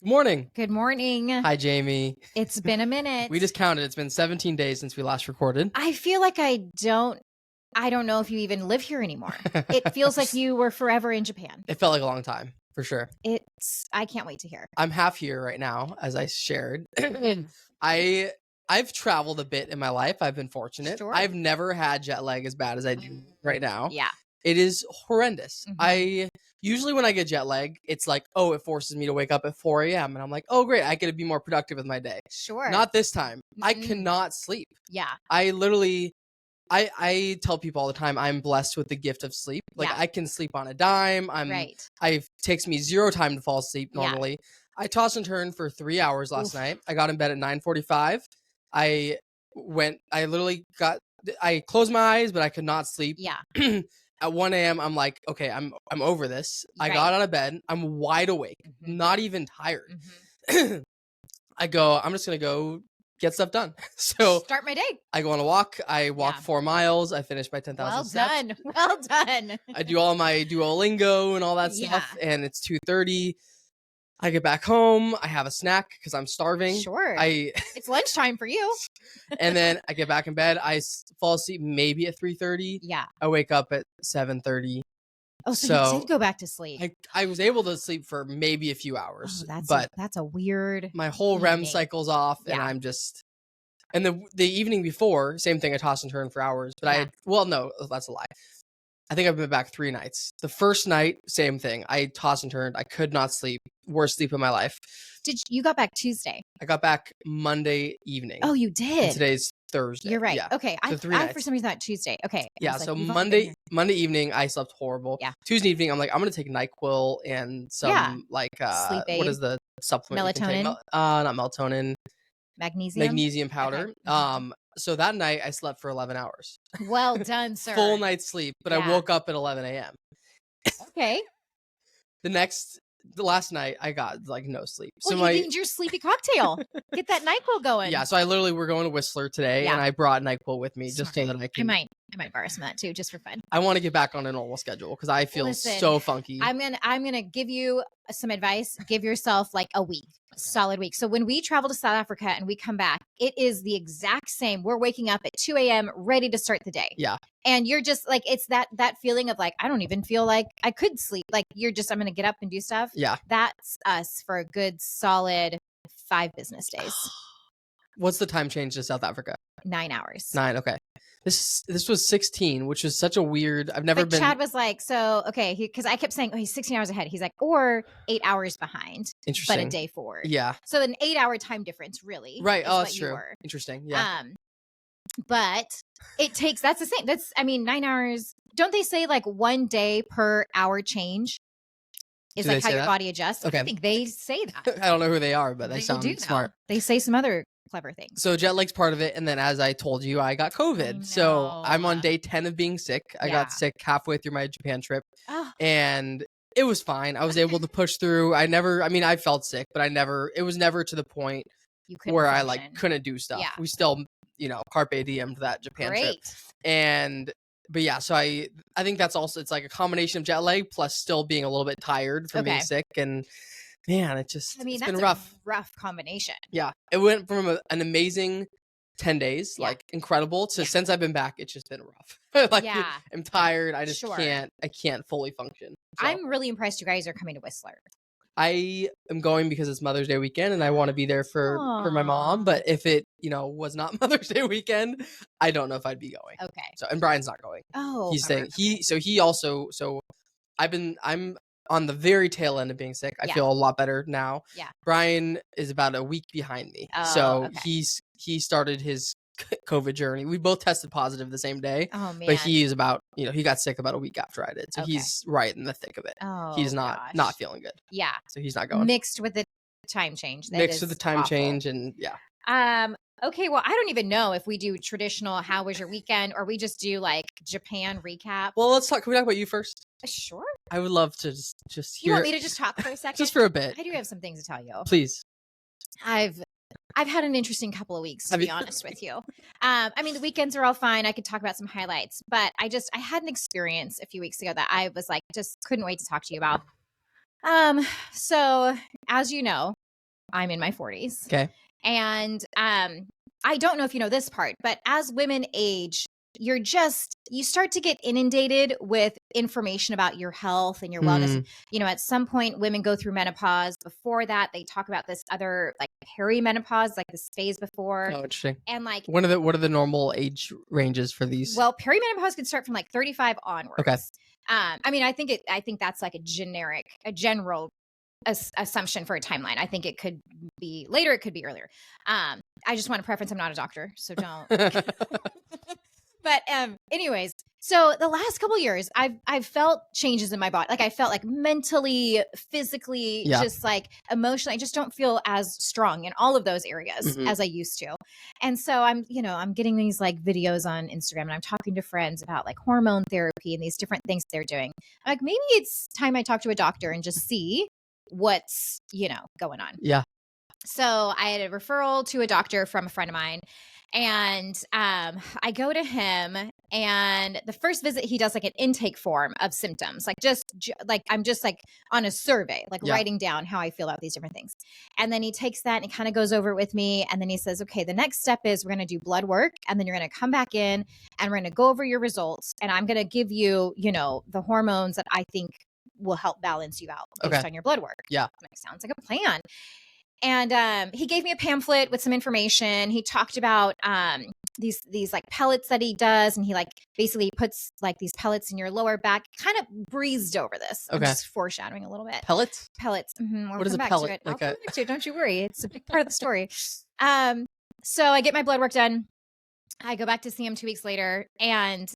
Good morning. Good morning. Hi, Jamie. It's been a minute. We just counted. It's been 17 days since we last recorded. I feel like I don't know if you even live here anymore. It feels like you were forever in Japan. It felt like a long time, for sure. I can't wait to hear. I'm half here right now, as I shared. I've traveled a bit in my life. I've been fortunate. Sure. I've never had jet lag as bad as I do right now. Yeah. It is horrendous. Mhm. Usually when I get jet lag, it's like, oh, it forces me to wake up at 4 a.m. And I'm like, oh, great. I get to be more productive with my day. Sure. Not this time. I Mm-mm. cannot sleep. Yeah. I tell people all the time I'm blessed with the gift of sleep. Like Yeah. I can sleep on a dime. Right. It takes me 0 time to fall asleep Yeah. normally. I tossed and turned for 3 hours last Oof. night. I got in bed at 9:45. I closed my eyes, but I could not sleep. Yeah. At 1 a.m. I'm like, okay, I'm over this. I Right. got out of bed. I'm wide awake, Mhm. not even tired. Mhm. I'm just gonna go get stuff done. So Start my day. I go on a walk. I walk Yeah. 4 miles. I finish my 10,000 Well steps. done. Well done. I do all my Duolingo and all that stuff, and it's 2:30. I get back home. I have a snack because I'm starving. Sure. I It's lunchtime for you. and then I get back in bed. Fall asleep maybe at 3:30. Yeah. I wake up at 7:30. Oh, so you did go back to sleep. I was able to sleep for maybe a few hours, Oh, but that's a weird my whole REM evening. cycle's off, and Yeah. I'm just. And the evening before, same thing. I tossed and turned for hours, but Yeah. no, that's a lie. I think I've been back 3 nights. The first night, same thing. I tossed and turned. I could not sleep. Worst sleep of my life. You got back Tuesday? I got back Monday evening. Oh, you And did. today's Thursday. You're right. Yeah. Okay. So I 3 for nights. some reason thought Tuesday. Okay. I Yeah. was like, So you've only been Monday here. evening, I slept horrible. Yeah. Tuesday evening, I'm like, I'm gonna take NyQuil and some Sleep what aid. is the supplement you can take? Melatonin. Not melatonin. Magnesium Powder. Okay. Mhm. So that night I slept for 11 hours. Well done, sir. Full night's sleep, but I Yeah. woke up at 11 a.m. Okay. The last night I got like no sleep. Well, So you need your sleepy cocktail. Get that NyQuil going. yeah, so we're going to Whistler today, Yeah. and I brought NyQuil with me just so Smart. that I can. I might borrow some of that too, just for fun. I want to get back on a normal schedule because I feel Listen, so funky. I'm gonna give you some advice. Give yourself like a week, solid week. So when we travel to South Africa and we come back, it is the exact same. We're waking up at 2 a.m. ready to start the day. Yeah. And you're just like, it's that feeling of like, I don't even feel like I could sleep. Like I'm gonna get up and do stuff. Yeah. That's us for a good solid 5 business days. What's the time change to South Africa? 9 hours. 9. Okay. This was 16, which is such a weird. I've never been. Chad was like, so okay, because I kept saying, oh, he's 16 hours ahead. He's like, or 8 hours behind, Interesting. but a day forward. Yeah. So an 8-hour time difference, really. Right. Oh, that's what you true. were. Interesting. Yeah. But it takes. That's the same. 9 hours. Don't they say like 1 day per hour change is Do like they how say your that? body adjusts? Okay. I think they say that. I don't know who they are, but they sound do smart. know. They say some other clever things. So jet lag's part of it, and then as I told you, I got COVID. So I'm on day 10 of being sick. I got sick halfway through my Japan trip, and it was fine. I was able to push through. I felt sick, but it was never to the point where I like couldn't do stuff. Yeah. We still, carpe diem to that Japan trip. But yeah, so I think that's also, it's like a combination of jet lag plus still being a little bit tired from being sick, and man, it's been rough. Rough combination. Yeah. It went from an amazing 10 days, like incredible, to since I've been back, it's just been rough. I'm tired. I just can't fully function. So. I'm really impressed you guys are coming to Whistler. I am going because it's Mother's Day weekend and I want to be there for my mom. But if it, was not Mother's Day weekend, I don't know if I'd be going. Okay. So, and Brian's not going. Oh, he's saying I'm on the very tail end of being sick. I feel a lot better now. Yeah. Brian is about a week behind me. Oh, he started his COVID journey. We both tested positive the same day. Oh man. But he is about, he got sick about a week after I did. So he's right in the thick of it. Oh, he's not feeling good. Yeah. So he's not going. Mixed with the time change. Change and okay, well, I don't even know if we do traditional how was your weekend or we just do like Japan recap. Well, can we talk about you first? Sure. I would love to just hear. You want me to just talk for a second? Just for a bit. I do have some things to tell you. Please. I've had an interesting couple of weeks, to be honest with you. The weekends are all fine. I could talk about some highlights, but I had an experience a few weeks ago that I was like, just couldn't wait to talk to you about. So as you know, I'm in my 40s. Okay. And I don't know if you know this part, but as women age, you start to get inundated with information about your health and your wellness. You know, at some point women go through menopause. Before that, they talk about this other like perimenopause, like this phase before. Oh, interesting. And like, what are the normal age ranges for these? Well, perimenopause can start from like 35 onwards. Okay. I mean, I think that's like a general assumption for a timeline. I think it could be later, it could be earlier. I just want to preference, I'm not a doctor, so don't. But anyways, so the last couple of years, I've felt changes in my body. Like I felt like mentally, physically, just like emotionally, I just don't feel as strong in all of those areas as I used to. And so I'm getting these like videos on Instagram and I'm talking to friends about like hormone therapy and these different things they're doing. I'm like, maybe it's time I talk to a doctor and just see what's, going on. Yeah. So I had a referral to a doctor from a friend of mine. And I go to him, and the first visit he does like an intake form of symptoms, like I'm just like on a survey, like writing down how I feel about these different things. And then he takes that and he kind of goes over it with me. And then he says, okay, the next step is we're going to do blood work, and then you're going to come back in and we're going to go over your results. And I'm going to give you, the hormones that I think will help balance you out based on your blood work. Yeah. Like, sounds like a plan. And he gave me a pamphlet with some information. He talked about these like pellets that he does, and he like basically puts like these pellets in your lower back. Kind of breezed over this. I'm just foreshadowing a little bit. Pellets. Mm-hmm. What is a pellet? I'll come back to it. Don't you worry. It's a big part of the story. So I get my blood work done. I go back to see him 2 weeks later, and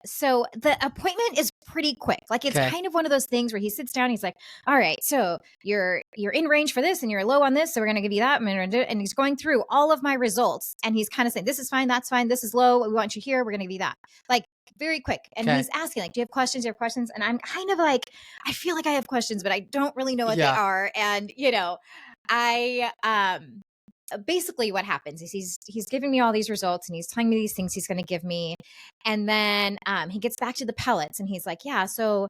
so the appointment is pretty quick. Like it's kind of one of those things where he sits down, he's like, all right, so you're in range for this and you're low on this. So we're going to give you that. And he's going through all of my results. And he's kind of saying, this is fine. That's fine. This is low. We want you here. We're going to give you that. Like very quick. And he's asking like, do you have questions? Do you have questions? And I'm kind of like, I feel like I have questions, but I don't really know what they are. And, basically what happens is he's giving me all these results and he's telling me these things he's going to give me. And then he gets back to the pellets and he's like, so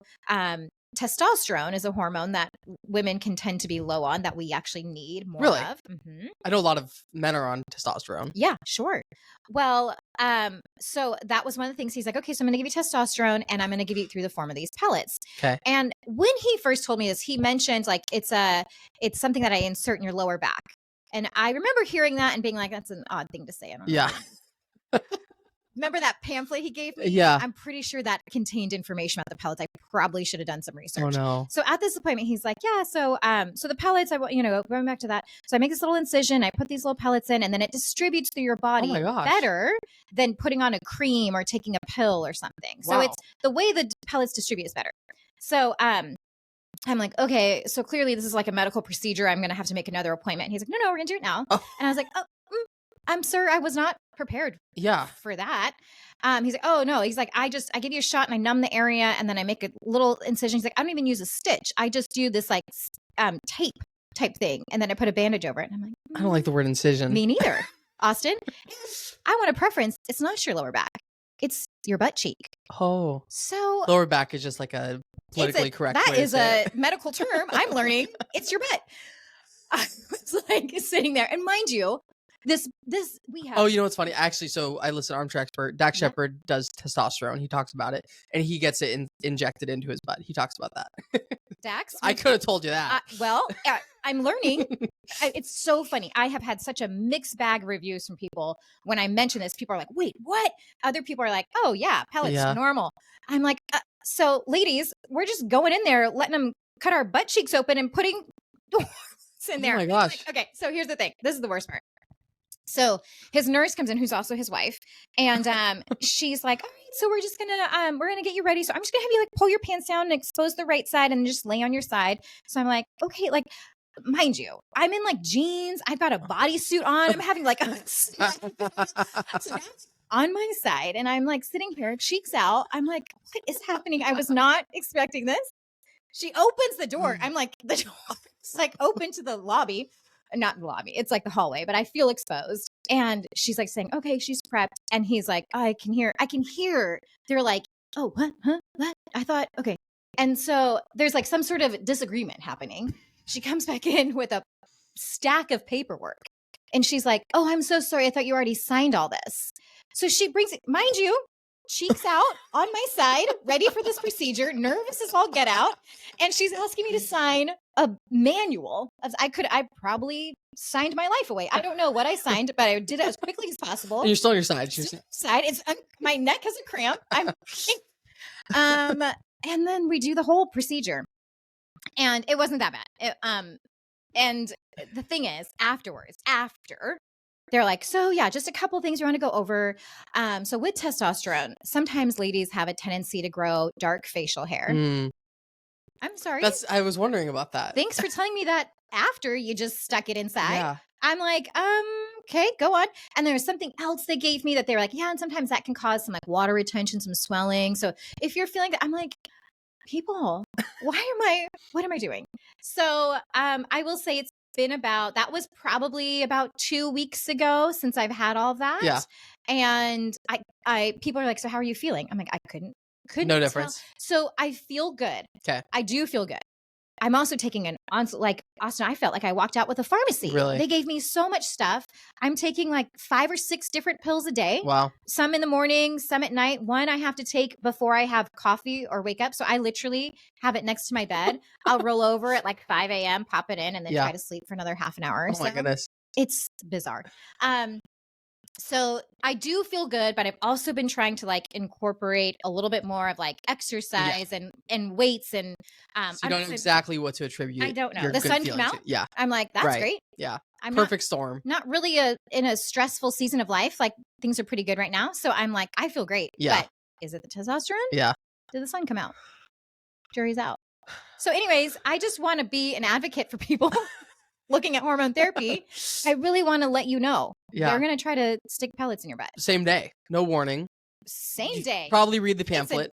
testosterone is a hormone that women can tend to be low on, that we actually need more of. Mm-hmm. I know a lot of men are on testosterone. Yeah, sure. Well, so that was one of the things. He's like, okay, so I'm going to give you testosterone and I'm going to give you through the form of these pellets. Okay. And when he first told me this, he mentioned like, it's something that I insert in your lower back. And I remember hearing that and being like, that's an odd thing to say. I don't know. Remember that pamphlet he gave me? Yeah. I'm pretty sure that contained information about the pellets. I probably should have done some research. Oh, no. So at this appointment, he's like, so the pellets, going back to that. So I make this little incision, I put these little pellets in, and then it distributes through your body better than putting on a cream or taking a pill or something. So it's the way the pellets distribute is better. So, I'm like, okay, so clearly this is like a medical procedure. I'm going to have to make another appointment. And he's like, no, we're going to do it now. Oh. And I was like, I'm sir, I was not prepared for that. He's like, oh no. He's like, I give you a shot and I numb the area and then I make a little incision. He's like, I don't even use a stitch. I just do this like tape type thing. And then I put a bandage over it. And I'm like, I don't like the word incision. Me neither, Austin. I want a preference. It's not your lower back. It's your butt cheek. Oh. So lower back is just like a politically correct that way is to say a medical term I'm learning. It's your butt. I was like sitting there, and mind you, this we have. Oh, you know what's funny? Actually, so I listen to Armchair Expert. Dax Shepard does testosterone. He talks about it, and he gets it injected into his butt. He talks about that. Dax, I could have told you that. I'm learning. It's so funny. I have had such a mixed bag of reviews from people when I mention this. People are like, "Wait, what?" Other people are like, "Oh yeah, pellets, normal." I'm like, so ladies, we're just going in there, letting them cut our butt cheeks open and putting in there. Oh my gosh. Like, okay, so here's the thing. This is the worst part. So his nurse comes in, who's also his wife, and she's like, all right, so we're just gonna get you ready. So I'm just gonna have you like pull your pants down and expose the right side and just lay on your side. So I'm like, okay, like mind you, I'm in like jeans, I've got a bodysuit on, I'm having like on my side, and I'm like sitting there, cheeks out. I'm like, what is happening? I was not expecting this. She opens the door. I'm like, the door is like open to the lobby. Not the lobby. It's like the hallway, but I feel exposed. And she's like saying, okay, she's prepped. And he's like, I can hear. They're like, oh, what? Huh? What? I thought, okay. And so there's like some sort of disagreement happening. She comes back in with a stack of paperwork. And she's like, oh, I'm so sorry. I thought you already signed all this. So she brings it, mind you, cheeks out on my side, ready for this procedure, nervous as all get out. And she's asking me to sign a manual. I probably signed my life away. I don't know what I signed, but I did it as quickly as possible. And you're still on your side. It's my neck has a cramp. And then we do the whole procedure. And it wasn't that bad. And the thing is, after they're like, so yeah, just a couple things you want to go over. So with testosterone, sometimes ladies have a tendency to grow dark facial hair. I'm sorry. I was wondering about that. Thanks for telling me that after you just stuck it inside. Yeah. I'm like, okay, go on. And there was something else they gave me that they were like, yeah, and sometimes that can cause some like water retention, some swelling. So if you're feeling that, I'm like, people, what am I doing? So I will say it's been that was probably about 2 weeks ago since I've had all that. Yeah. And people are like, so how are you feeling? I'm like, I couldn't no difference. So I feel good. Okay. I do feel good. I'm also taking like Austin, I felt like I walked out with a pharmacy. Really? They gave me so much stuff. I'm taking like 5 or 6 different pills a day. Wow. Some in the morning, some at night. One I have to take before I have coffee or wake up. So I literally have it next to my bed. I'll roll over at like 5 a.m., pop it in, and then try to sleep for another half an hour. Oh my goodness. It's bizarre. So I do feel good, but I've also been trying to like incorporate a little bit more of like exercise and weights and so you don't know exactly what to attribute. I don't know. The sun came out. Yeah. I'm like, that's great. Yeah. I'm perfect storm. Not really in a stressful season of life. Like things are pretty good right now. So I'm like, I feel great. Yeah. But is it the testosterone? Yeah. Did the sun come out? Jury's out. So anyways, I just want to be an advocate for people looking at hormone therapy. I really want to let you know. Yeah. They're going to try to stick pellets in your butt. Same day. No warning. Same day. Probably read the pamphlet.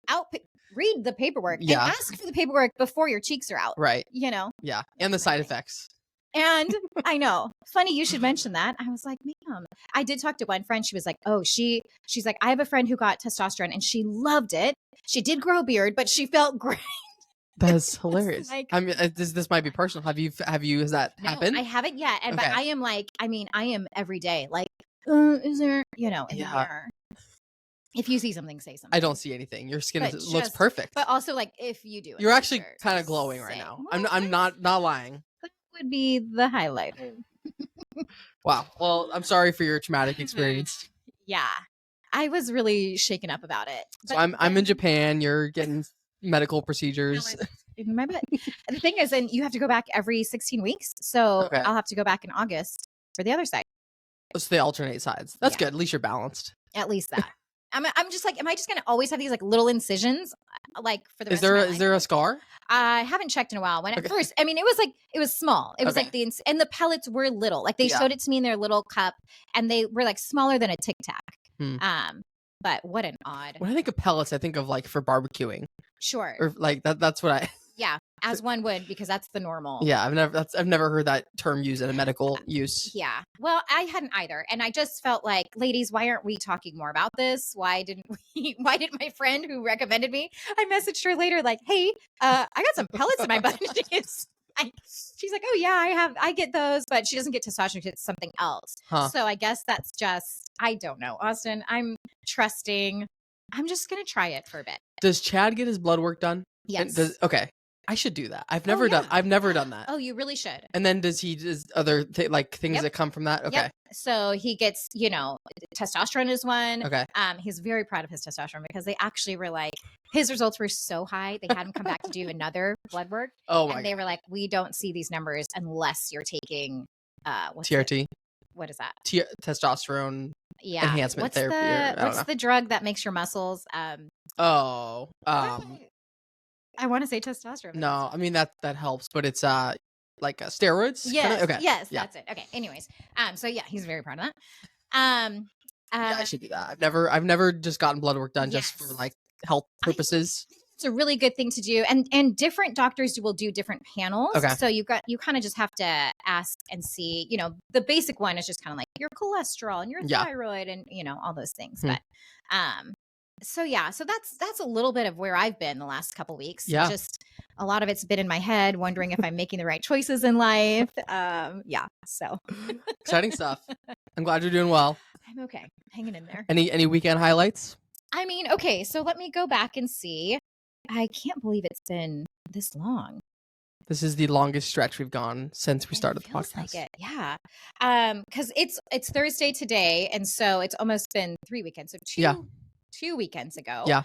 Read the paperwork. Yeah. And ask for the paperwork before your cheeks are out. Right. You know? Yeah. And the side effects. And I know. Funny you should mention that. I was like, ma'am. I did talk to one friend. She was like, oh, she's like, I have a friend who got testosterone and she loved it. She did grow a beard, but she felt great. That's hilarious. Like, I mean, this might be personal. Has that happened? I haven't yet. And okay. But I am like, I am every day. Like, is there, in the mirror. If you see something, say something. I don't see anything. Your skin looks perfect. But also, like, if you do, you're actually kind of glowing right now. I'm not lying. That would be the highlight. Wow. Well, I'm sorry for your traumatic experience. Yeah, I was really shaken up about it. So I'm in Japan. You're getting medical procedures. In my butt. The thing is, and you have to go back every 16 weeks. So I'll have to go back in August for the other side. So they alternate sides. That's good. At least you're balanced. At least that. I'm just like, am I just going to always have these like little incisions like for the rest of my life? Is there a scar? I haven't checked in a while. When at first, I mean, it was small. It was like and the pellets were little. Like they showed it to me in their little cup and they were like smaller than a Tic Tac. But what an odd. When I think of pellets, I think of like for barbecuing. Sure. Or like that's what I. Yeah, as one would, because that's the normal. Yeah, I've never heard that term used in a medical use. Yeah, well, I hadn't either, and I just felt like, ladies, why aren't we talking more about this? Why didn't Why did my friend who recommended me? I messaged her later, like, hey, I got some pellets in my butt. She's like, oh yeah, I get those, but she doesn't get testosterone. She gets something else. Huh. So I guess that's just, I don't know, Austin. I'm trusting. I'm just gonna try it for a bit. Does Chad get his blood work done? Yes. Okay. I should do that. I've never done that. Oh, you really should. And then does other things that come from that? Okay. Yep. So he gets, testosterone is one. Okay. He's very proud of his testosterone because they actually were like, his results were so high. They had him come back to do another blood work. Oh my! And they were like, we don't see these numbers unless you're taking TRT. What is that? Testosterone enhancement therapy. What's the drug that makes your muscles? I want to say testosterone. No, I mean that helps, but it's like steroids. Yes. Okay. Yes, that's it. Okay. Anyways, so yeah, he's very proud of that. Yeah, I should do that. I've never just gotten blood work done just for like health purposes. It's a really good thing to do, and different doctors will do different panels. Okay. So you kind of just have to ask and see. The basic one is just kind of like your cholesterol and your thyroid and all those things. But So yeah, so that's a little bit of where I've been the last couple weeks. Yeah. Just a lot of it's been in my head, wondering if I'm making the right choices in life. Yeah. So Exciting stuff. I'm glad you're doing well. I'm okay. Hanging in there. Any weekend highlights? I mean, okay, so let me go back and see. I can't believe it's been this long. This is the longest stretch we've gone since we started the Feels podcast. like it. Yeah. Because it's Thursday today, and so it's almost been 3 weekends. So two weekends ago. Yeah.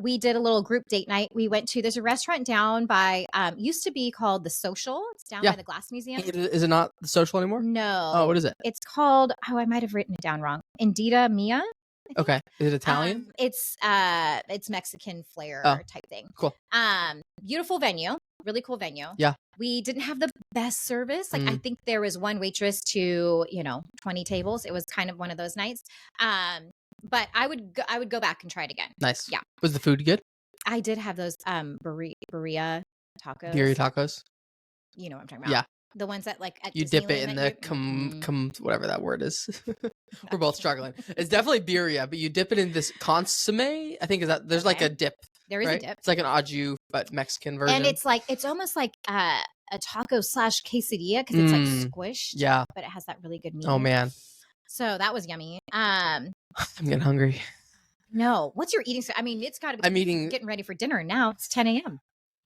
We did a little group date night. We went to there's a restaurant down by used to be called The Social. It's down by the Glass Museum. Is it not The Social anymore? No. Oh, what is it? It's called, I might have written it down wrong. Indita Mia. Okay. Is it Italian? It's Mexican flair type thing. Cool. Beautiful venue. Really cool venue. Yeah. We didn't have the best service. Like I think there was one waitress to, 20 tables. It was kind of one of those nights. But I would go back and try it again. Nice. Yeah. Was the food good? I did have those birria tacos. Birria tacos? You know what I'm talking about. Yeah. The ones that like at you Disneyland dip it in the whatever that word is. We're both struggling. It's definitely birria, but you dip it in this consomme. I think is that there's like a dip. There is right? a dip. It's like an au jus, but Mexican version. And it's almost like a taco / quesadilla because it's like squished. Yeah. But it has that really good meat. Oh man. So that was yummy. I'm getting hungry. No. What's your eating? I mean, it's got to be getting ready for dinner now. It's 10 a.m.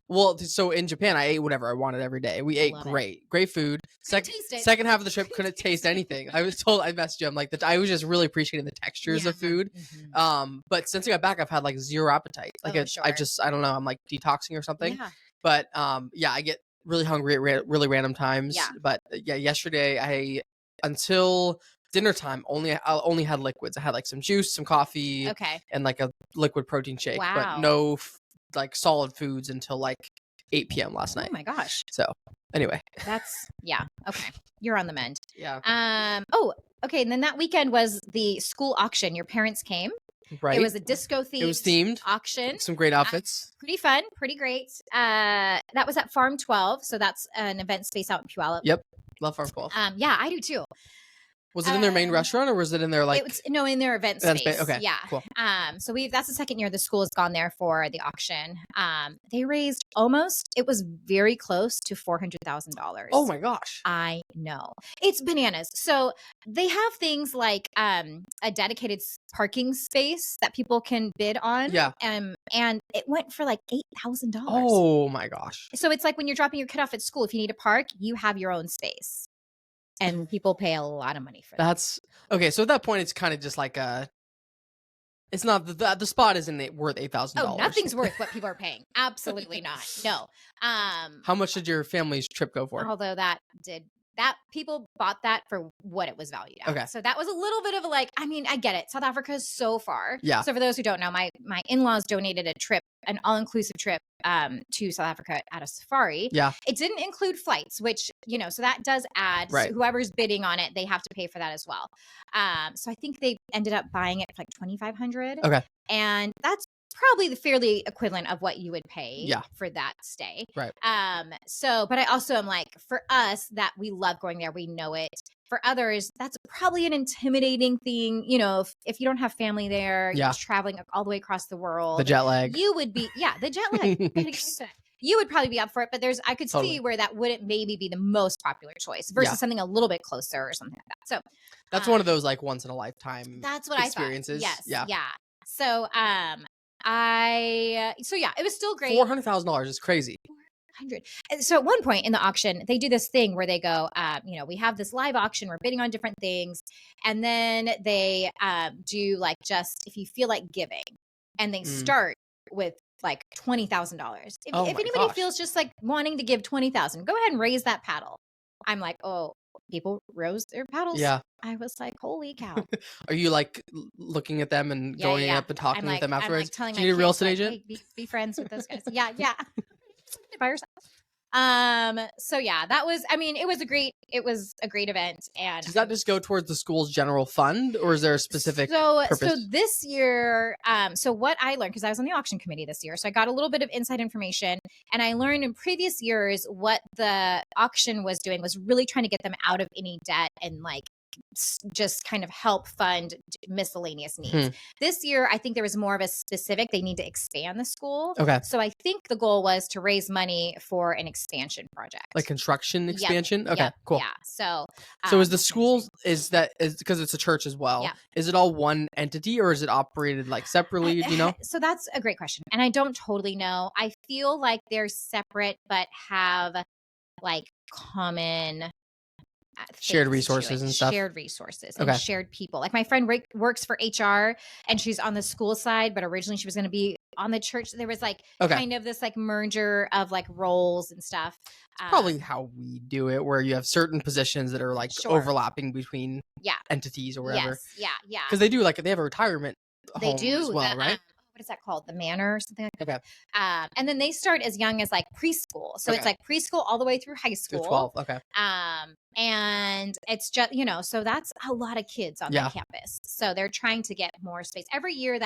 Well, so in Japan, I ate whatever I wanted every day. We ate great food. Second half of the trip, couldn't taste anything. I messaged you. I'm like, I was just really appreciating the textures of food. Mm-hmm. But since I got back, I've had like zero appetite. Like I don't know. I'm like detoxing or something. Yeah. But I get really hungry at really random times. Yeah. But yesterday until dinner time, I only had liquids. I had like some juice, some coffee, and like a liquid protein shake. Wow. But no like solid foods until like 8 p.m. last night. Oh my gosh. So anyway. Okay. You're on the mend. Yeah. Okay. And then that weekend was the school auction. Your parents came. Right. It was a disco themed. It was themed. Auction. Some great outfits. Pretty fun. Pretty great. That was at Farm 12. So that's an event space out in Puyallup. Yep. Love Farm 12. Yeah, I do too. Was it in their main restaurant or was it in their like? It was in their event space. Okay. Yeah. Cool. So that's the second year the school has gone there for the auction. They raised it was very close to $400,000. Oh my gosh. I know. It's bananas. So they have things like a dedicated parking space that people can bid on. Yeah. And it went for like $8,000. Oh my gosh. So it's like when you're dropping your kid off at school, if you need to park, you have your own space. And people pay a lot of money for that. That's okay. So at that point, it's kind of just like it's not the spot isn't worth $8,000. Oh, nothing's worth what people are paying. Absolutely not. No. How much did your family's trip go for? Although people bought that for what it was valued at. Okay. So that was a little bit of a like, I mean, I get it. South Africa is so far. Yeah. So for those who don't know, my in-laws donated an all-inclusive trip to South Africa at a safari. Yeah. It didn't include flights, which, so that does add, right. So whoever's bidding on it, they have to pay for that as well. So I think they ended up buying it for like $2,500. Okay. And that's probably the fairly equivalent of what you would pay for that stay. Right. But I also am like, for us that we love going there, we know it. For others, that's probably an intimidating thing. If you don't have family there, you're traveling all the way across the world. The jet lag. You would be, the jet lag. You would probably be up for it, but I could see where that wouldn't maybe be the most popular choice versus something a little bit closer or something like that. So that's one of those like once in a lifetime. That's what experiences. I thought. Yes. Yeah. So it was still great. $400,000 is crazy. 100. So at one point in the auction, they do this thing where they go, we have this live auction, we're bidding on different things. And then they do like just if you feel like giving, and they start with like $20,000. If anybody feels just like wanting to give $20,000, go ahead and raise that paddle. I'm like, oh, people rose their paddles. Yeah. I was like, holy cow. Are you like looking at them and going up and talking with them afterwards? I'm like do you need a real estate agent? Hey, be friends with those guys. Yeah. By yourself. So yeah, that was, it was a great event. And does that just go towards the school's general fund or is there a specific purpose? So this year, so what I learned, because I was on the auction committee this year, so I got a little bit of inside information, and I learned in previous years what the auction was doing was really trying to get them out of any debt and like just kind of help fund miscellaneous needs. This year, I think there was more of a specific, they need to expand the school. Okay. So I think the goal was to raise money for an expansion project. Like construction expansion? Yep. Okay, Yep. cool. Yeah. So is the school, is because it's a church as well, is it all one entity or is it operated like separately? Do you know? So that's a great question. And I don't totally know. I feel like they're separate, but have like common shared resources and stuff. Shared resources and shared people. Like my friend works for HR and she's on the school side, but originally she was going to be on the church. There was like kind of this like merger of like roles and stuff. Probably how we do it, where you have certain positions that are like overlapping between entities or whatever. Yes. Yeah. Because they do they have a retirement home as well, right? What is that called? The manor or something like that. Okay. And then they start as young as like preschool. So it's like preschool all the way through high school. Through 12. Okay. And it's just, so that's a lot of kids on that campus. So they're trying to get more space every year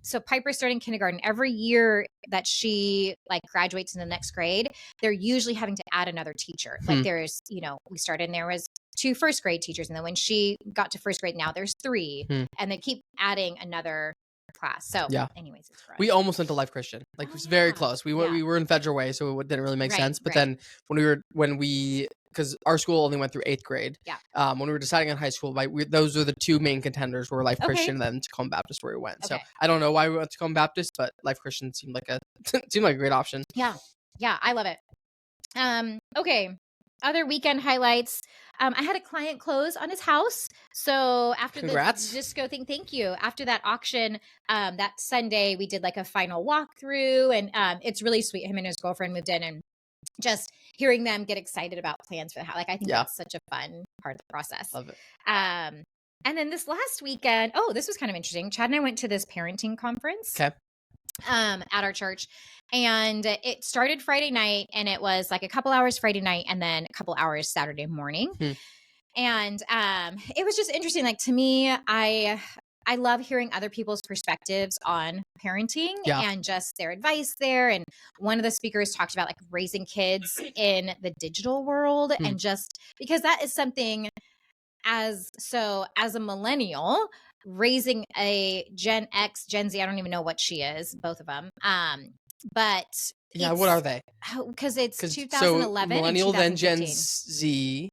so Piper's starting kindergarten. Every year that she like graduates in the next grade, they're usually having to add another teacher. Like there's, we started and there was 2 first grade teachers. And then when she got to first grade, now there's 3 and they keep adding another class. So anyways, it's growing. We almost went to Life Christian. Like it was very close. We were in Federal Way, so it didn't really make sense. But then because our school only went through 8th grade. Yeah. When we were deciding on high school, those were the 2 main contenders were Life Christian and then Tacoma Baptist where we went. So I don't know why we went to Tacoma Baptist, but Life Christian seemed like a great option. Yeah. Yeah. I love it. Okay. Other weekend highlights. I had a client close on his house. So after the disco thing, thank you. After that auction, that Sunday we did like a final walkthrough and it's really sweet. Him and his girlfriend moved in and just hearing them get excited about plans for the house. Like I think that's such a fun part of the process. Love it. And then this last weekend, this was kind of interesting. Chad and I went to this parenting conference. Okay. At our church, and it started Friday night and it was like a couple hours Friday night and then a couple hours Saturday morning. And it was just interesting. Like to me, I love hearing other people's perspectives on parenting and just their advice there. And one of the speakers talked about like raising kids in the digital world and just because that is something as a millennial raising a Gen X, Gen Z, I don't even know what she is, both of them. But what are they? Because it's 2011 so millennial, and then Gen Z,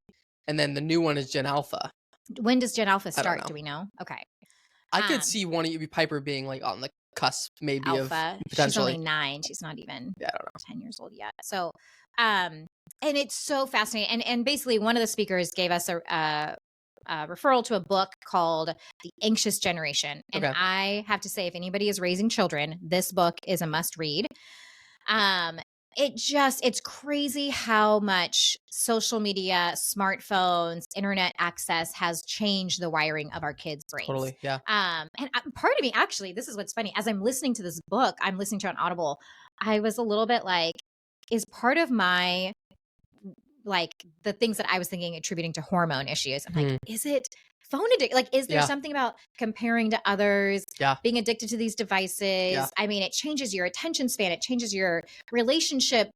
and then the new one is Gen Alpha. When does Gen Alpha start? Do we know? Okay. I could see one of you, Piper, being like on the cusp, maybe Alpha. Of potentially. She's only 9. She's not even I don't know. 10 years old yet. So, and it's so fascinating. And basically, one of the speakers gave us a referral to a book called The Anxious Generation. And I have to say, if anybody is raising children, this book is a must read. It's crazy how much social media, smartphones, internet access has changed the wiring of our kids' brains. Totally, yeah. And part of me, actually, this is what's funny. As I'm listening to this book, I'm listening to it on Audible. I was a little bit like, is part of my like the things that I was thinking attributing to hormone issues. I'm like, is it phone addiction? Like, is there something about comparing to others, being addicted to these devices? Yeah. I mean, it changes your attention span. It changes your relationship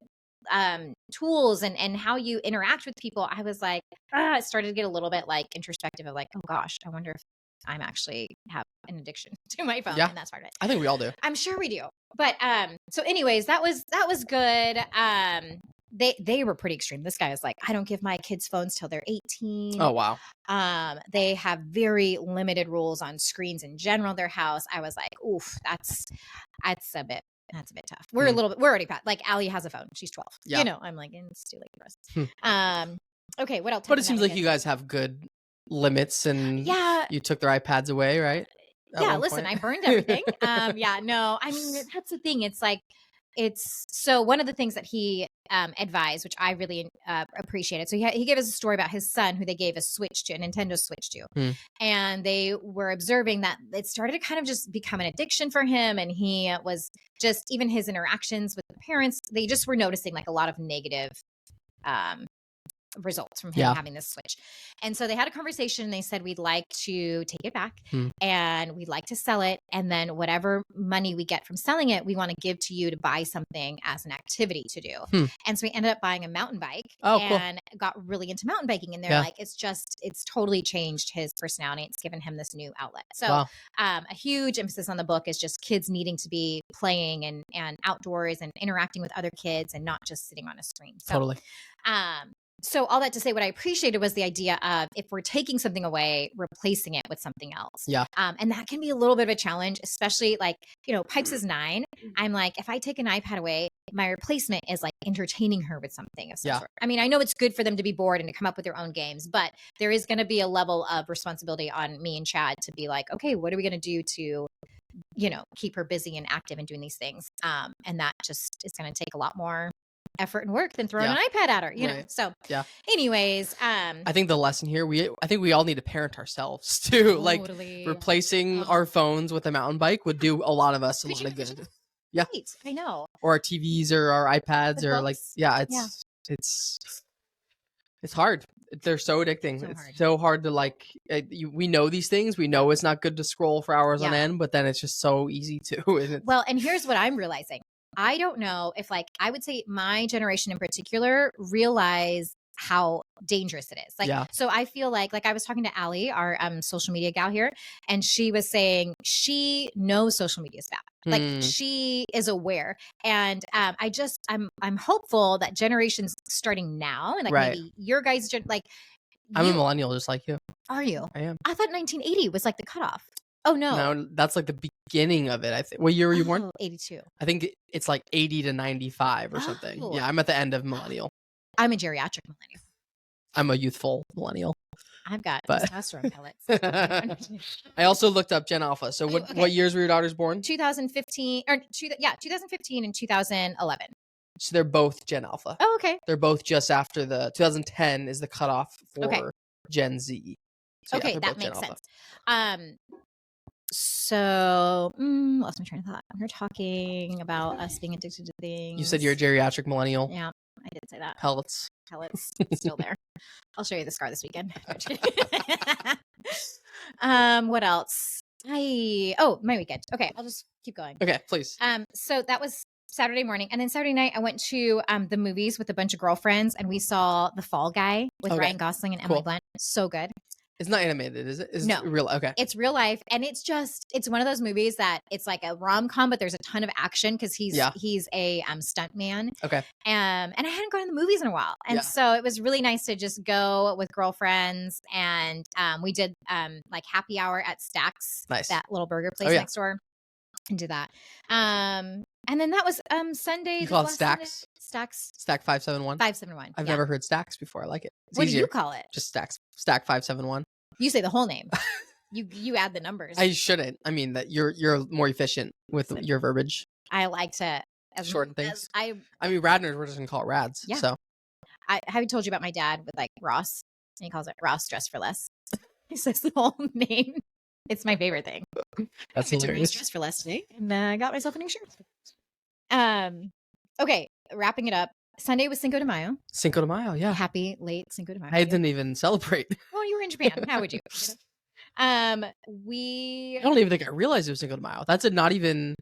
tools and how you interact with people. I was like, it started to get a little bit like introspective of like, oh gosh, I wonder if I'm actually have an addiction to my phone. And that's part of it. I think we all do. I'm sure we do. But so anyways, that was good. They were pretty extreme. This guy was like, I don't give my kids phones till they're 18. Oh, wow. They have very limited rules on screens in general, their house. I was like, oof, that's a bit tough. We're already past, like Allie has a phone. She's 12. Yeah. I'm like, it's too late for us. Okay. What else? But it seems like you guys have good limits and you took their iPads away, right? Listen, I burned everything. No, I mean, that's the thing. It's like, so one of the things that he advised, which I really appreciated. So he gave us a story about his son who they gave a Nintendo Switch to. And they were observing that it started to kind of just become an addiction for him. And he was just, even his interactions with the parents, they just were noticing like a lot of negative results from him having this switch. And so they had a conversation. They said, we'd like to take it back and we'd like to sell it. And then whatever money we get from selling it, we want to give to you to buy something as an activity to do. And so we ended up buying a mountain bike and got really into mountain biking. And they're like, it's totally changed his personality. It's given him this new outlet. So a huge emphasis on the book is just kids needing to be playing and outdoors and interacting with other kids and not just sitting on a screen. So, Totally. So all that to say, what I appreciated was the idea of if we're taking something away, replacing it with something else. Yeah. And that can be a little bit of a challenge, especially like, Pipes is 9. I'm like, if I take an iPad away, my replacement is like entertaining her with something of some sort. I mean, I know it's good for them to be bored and to come up with their own games, but there is going to be a level of responsibility on me and Chad to be like, okay, what are we going to do to, keep her busy and active and doing these things? And that just is going to take a lot more effort and work than throwing an iPad at her, know? So anyways, I think the lesson here, I think we all need to parent ourselves too. Like replacing our phones with a mountain bike would do a lot of us a lot of good. Yeah. Right. I know. Or our TVs or our iPads or like, it's hard. They're so addicting. It's so hard to like, we know these things. We know it's not good to scroll for hours on end, but then it's just so easy to. Well, and here's what I'm realizing. I don't know if I would say my generation in particular realize how dangerous it is. So I feel like I was talking to Allie, our social media gal here, and she was saying she knows social media is bad. Like she is aware. And I'm hopeful that generations starting now, and maybe your guys, I'm a millennial just like you. Are you? I am. I thought 1980 was like the cutoff. Oh, no, that's like the beginning of it. I think. What year were you born? 82. I think it's like 80 to 95 or something. Yeah, I'm at the end of millennial. I'm a geriatric millennial. I'm a youthful millennial. I've got testosterone pellets. I also looked up Gen Alpha. So what years were your daughters born? 2015 2015 and 2011. So they're both Gen Alpha. Oh, okay. They're both just after the 2010 is the cutoff for Gen Z. So that makes sense. So lost my train of thought. We're talking about us being addicted to things. You said you're a geriatric millennial. Yeah, I did say that. Pellets still there. I'll show you the scar this weekend. What else? My weekend. Okay, I'll just keep going. Okay, please. So that was Saturday morning, and then Saturday night I went to the movies with a bunch of girlfriends, and we saw The Fall Guy with Ryan Gosling and Emily Blunt. So good. It's not animated, is it? No. Real? Okay. It's real life. And it's one of those movies that it's like a rom-com, but there's a ton of action because he's a stunt man. Okay. And I hadn't gone to the movies in a while. And so it was really nice to just go with girlfriends. And we did like happy hour at Stack's, that little burger place next door, and do that. And then that was Sunday. You call it Stacks? Stacks. Stack 571? 571. I've never heard Stacks before. I like it. It's what easier. do you call it? Just Stacks. Stack 571. You say the whole name. You add the numbers. I shouldn't. I mean that you're more efficient with your verbiage. I like to shorten things. I mean Radners, we're just gonna call it Rads. Yeah. So I have told you about my dad with like Ross. And he calls it Ross Dress for Less. He says the whole name. It's my favorite thing. That's hilarious. Dress for less today, and I got myself a new shirt. Okay, wrapping it up. Sunday was Cinco de Mayo. Cinco de Mayo, yeah. Happy late Cinco de Mayo. I didn't even celebrate. Well, you were in Japan. How would you? I don't even think I realized it was Cinco de Mayo. That did not even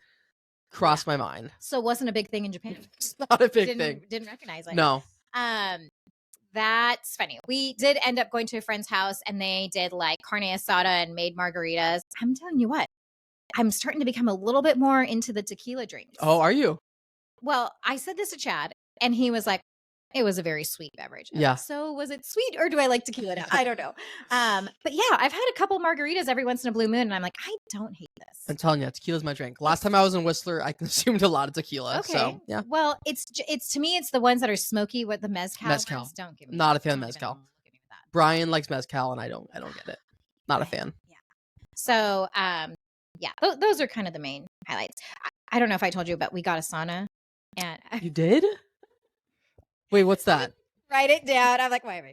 cross my mind. So it wasn't a big thing in Japan. It's not a big thing. Didn't recognize it. No. That's funny. We did end up going to a friend's house and they did like carne asada and made margaritas. I'm telling you what, I'm starting to become a little bit more into the tequila drinks. Oh, are you? Well, I said this to Chad and he was like, it was a very sweet beverage. Yeah. So was it sweet or do I like tequila now? I don't know. But yeah, I've had a couple margaritas every once in a blue moon and I'm like, I don't hate this. I'm telling you, tequila's my drink. Last time I was in Whistler, I consumed a lot of tequila. Okay. So, yeah. Well, it's to me, it's the ones that are smoky with the mezcal. Mezcal. Don't give me Not a fan of mezcal. Brian likes mezcal and I don't get it. Not a fan. Yeah. So, yeah, those are kind of the main highlights. I don't know if I told you, but we got a sauna. And you did? Wait, what's that? Write it down. I'm like, why am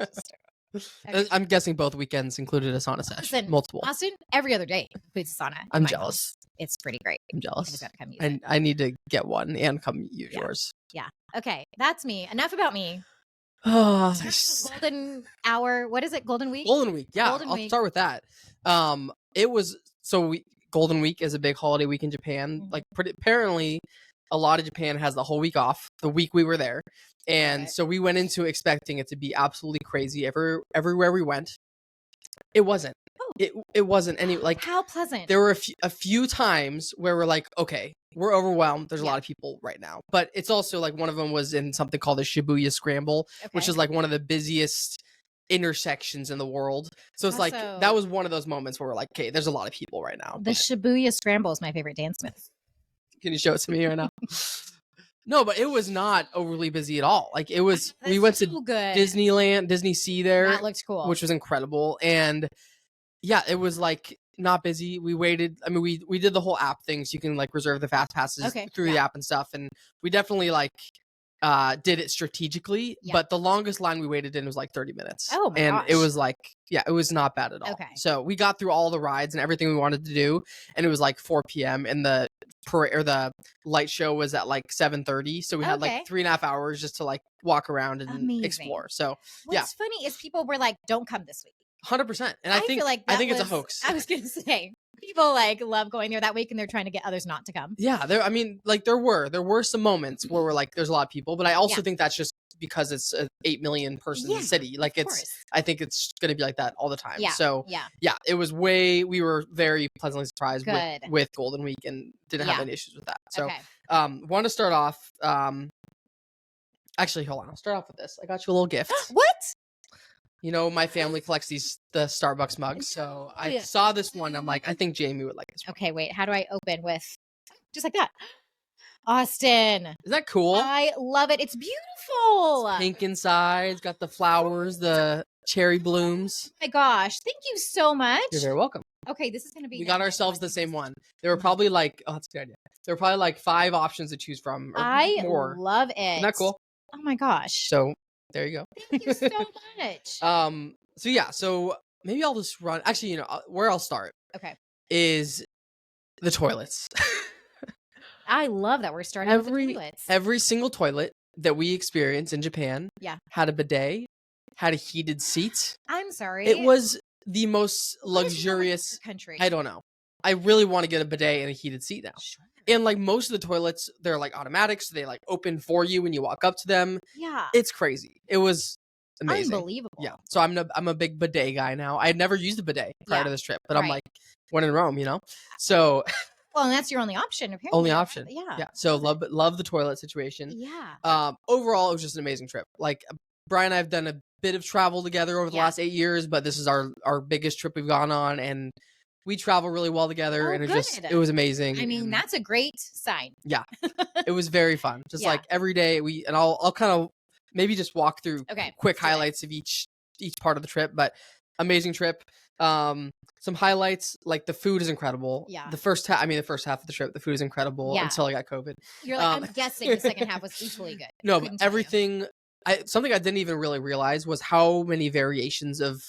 I? I'm guessing both weekends included a sauna session. Listen, multiple. Austin, every other day includes a sauna. I'm jealous. House. It's pretty great. I'm jealous. Come use I need to get one and come use yours. Yeah. Okay. That's me. Enough about me. Oh, golden hour. What is it? Golden week? Golden week. Yeah. Golden I'll week. start with that. It was, Golden week is a big holiday week in Japan. Like apparently a lot of Japan has the whole week off the week we were there. And so we went into expecting it to be absolutely crazy everywhere we went. It wasn't. It wasn't any like how pleasant. There were a few times where we're like, okay, we're overwhelmed. There's a lot of people right now, but it's also like one of them was in something called the Shibuya Scramble, which is like one of the busiest intersections in the world. So it's like that was one of those moments where we're like, okay, there's a lot of people right now. The Shibuya Scramble is my favorite dance move. Can you show it to me right now? No, but it was not overly busy at all. Like it was, we went to Disneyland, Disney Sea there. That looked cool. Which was incredible. And yeah, it was like not busy. We waited. I mean, we did the whole app thing, so you can like reserve the fast passes through the app and stuff. And we definitely like did it strategically. But the longest line we waited in was like 30 minutes. Oh my gosh. It was like, it was not bad at all. Okay. So we got through all the rides and everything we wanted to do, and it was like 4 p.m. and the light show was at like 7:30. So we had like 3.5 hours just to like walk around and explore. So what's funny is people were like, "Don't come this week." 100%. And I think it's a hoax. I was gonna say people like love going there that week and they're trying to get others not to come. Yeah, there were some moments where we're like, there's a lot of people, but I also think that's just because it's an 8 million person city. Like I think it's gonna be like that all the time. Yeah. So it was we were very pleasantly surprised with Golden Week and didn't have any issues with that. So want to start off actually hold on, I'll start off with this. I got you a little gift. What? You know, my family collects the Starbucks mugs, so I saw this one. I'm like, I think Jamie would like this one. Okay, wait. How do I open with just like that? Austin, is that cool? I love it. It's beautiful. It's pink inside. It's got the flowers, the cherry blooms. Oh my gosh! Thank you so much. You're very welcome. Okay, this is gonna be. We got ourselves the same one. There were probably like, that's a good idea. There were probably like 5 options to choose from. Or more. Love it. Isn't that cool? Oh my gosh! So. There you go. Thank you so much. So maybe I'll just run. Actually, you know, where I'll start. Okay. Is the toilets. I love that we're starting with the toilets. Every single toilet that we experienced in Japan had a bidet, had a heated seat. I'm sorry. It was the most luxurious country. I don't know. I really want to get a bidet and a heated seat now. Sure. And like most of the toilets, they're like automatic, so they like open for you when you walk up to them. Yeah, it's crazy. It was amazing, unbelievable. Yeah, so I'm a big bidet guy now. I had never used a bidet prior to this trip, but I'm like, when in Rome, you know. So, well, and that's your only option, apparently. Only option, yeah. So love the toilet situation. Yeah. Overall, it was just an amazing trip. Like Brian and I have done a bit of travel together over the last 8 years, but this is our biggest trip we've gone on, and we travel really well together, and it was amazing. I mean, that's a great sign. Yeah, it was very fun. Just like every day I'll kind of maybe just walk through quick highlights of each part of the trip, but amazing trip. Some highlights, like the food is incredible. Yeah. The first half of the trip, the food is incredible until I got COVID. You're like, I'm guessing the second half was equally good. No, but everything. Something I didn't even really realize was how many variations of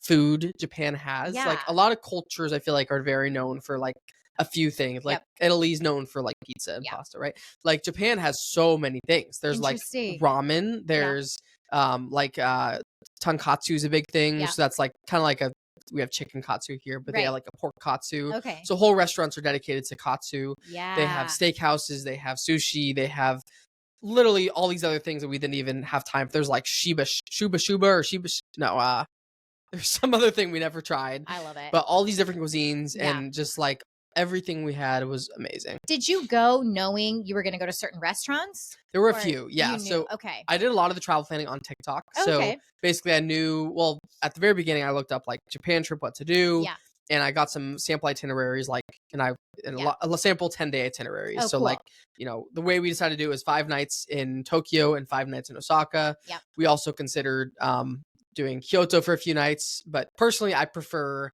food Japan has. Like a lot of cultures I feel like are very known for like a few things. Like Italy's known for like pizza and pasta, right? Like Japan has so many things. There's like ramen, there's like tonkatsu is a big thing. So that's like kind of like we have chicken katsu here, but they have like a pork katsu. Okay. So whole restaurants are dedicated to katsu. Yeah. They have steakhouses, they have sushi, they have literally all these other things that we didn't even have time for. There's like there's some other thing we never tried. I love it. But all these different cuisines and just like everything we had was amazing. Did you go knowing you were going to go to certain restaurants? There were a few, yeah. So I did a lot of the travel planning on TikTok. So basically I knew, well, at the very beginning I looked up like Japan trip, what to do. Yeah. And I got some sample itineraries, like, a sample 10-day itineraries. So like, you know, the way we decided to do it was 5 nights in Tokyo and 5 nights in Osaka. Yeah. We also considered doing Kyoto for a few nights, but personally I prefer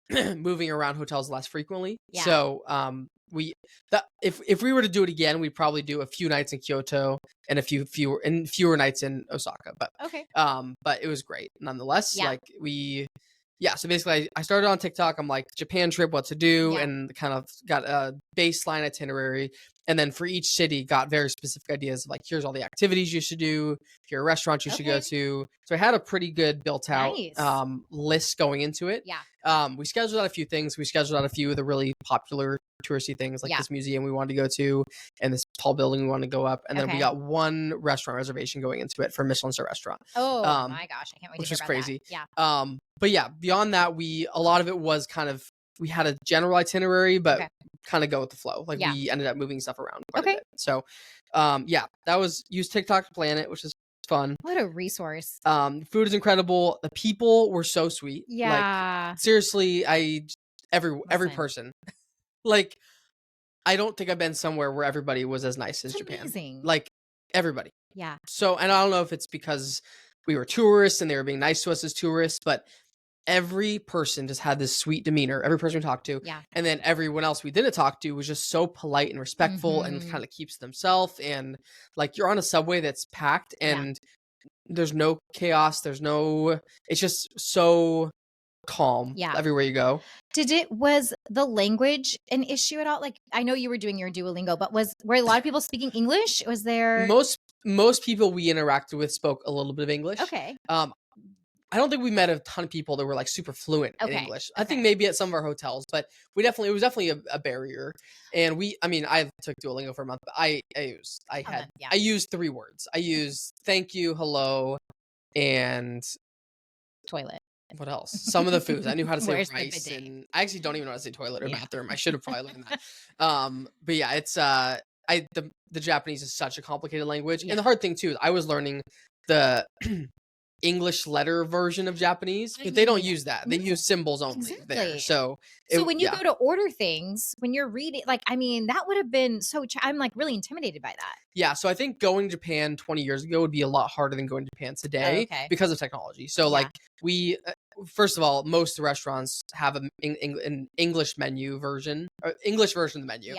moving around hotels less frequently. Yeah. So if we were to do it again, we'd probably do a few nights in Kyoto and fewer nights in Osaka. But but it was great nonetheless. Yeah. So basically I started on TikTok. I'm like, Japan trip, what to do, and kind of got a baseline itinerary. And then for each city got very specific ideas of like, here's all the activities you should do, here are restaurants you should go to. So I had a pretty good built out list going into it. Yeah. We scheduled out a few things. We scheduled out a few of the really popular touristy things, like this museum we wanted to go to and this tall building we wanted to go up. And then we got one restaurant reservation going into it for a Michelin star restaurant. Oh my gosh, I can't wait to hear about crazy. That. Yeah. But yeah, beyond that, a lot of it was kind of, we had a general itinerary, but kind of go with the flow. Like we ended up moving stuff around quite a bit. So that was use TikTok to plan it, which is fun. What a resource. Food is incredible. The people were so sweet. Yeah. Like seriously, every person. Like I don't think I've been somewhere where everybody was as nice as Japan. Amazing. Like everybody. Yeah. So, and I don't know if it's because we were tourists and they were being nice to us as tourists, but every person just had this sweet demeanor, every person we talked to. Yeah. And then everyone else we didn't talk to was just so polite and respectful and kind of keeps themselves. And like you're on a subway that's packed and there's no chaos. It's just so calm everywhere you go. Was the language an issue at all? Like I know you were doing your Duolingo, but were a lot of people speaking English? Was there most people we interacted with spoke a little bit of English. Okay. I don't think we met a ton of people that were like super fluent in English. I think maybe at some of our hotels, but it was definitely a barrier. And I took Duolingo for a month, but I used 3 words. I used thank you, hello, and toilet. What else? Some of the foods. I knew how to say rice, and I actually don't even know how to say toilet or bathroom. I should have probably learned that. But yeah, it's the Japanese is such a complicated language. And the hard thing too is I was learning the English letter version of Japanese, but they don't use that. They use symbols only there. So when you go to order things, when you're reading, like, I mean, that would have been I'm like really intimidated by that. Yeah. So I think going to Japan 20 years ago would be a lot harder than going to Japan today because of technology. So like first of all, most of the restaurants have an English menu version, or English version of the menu.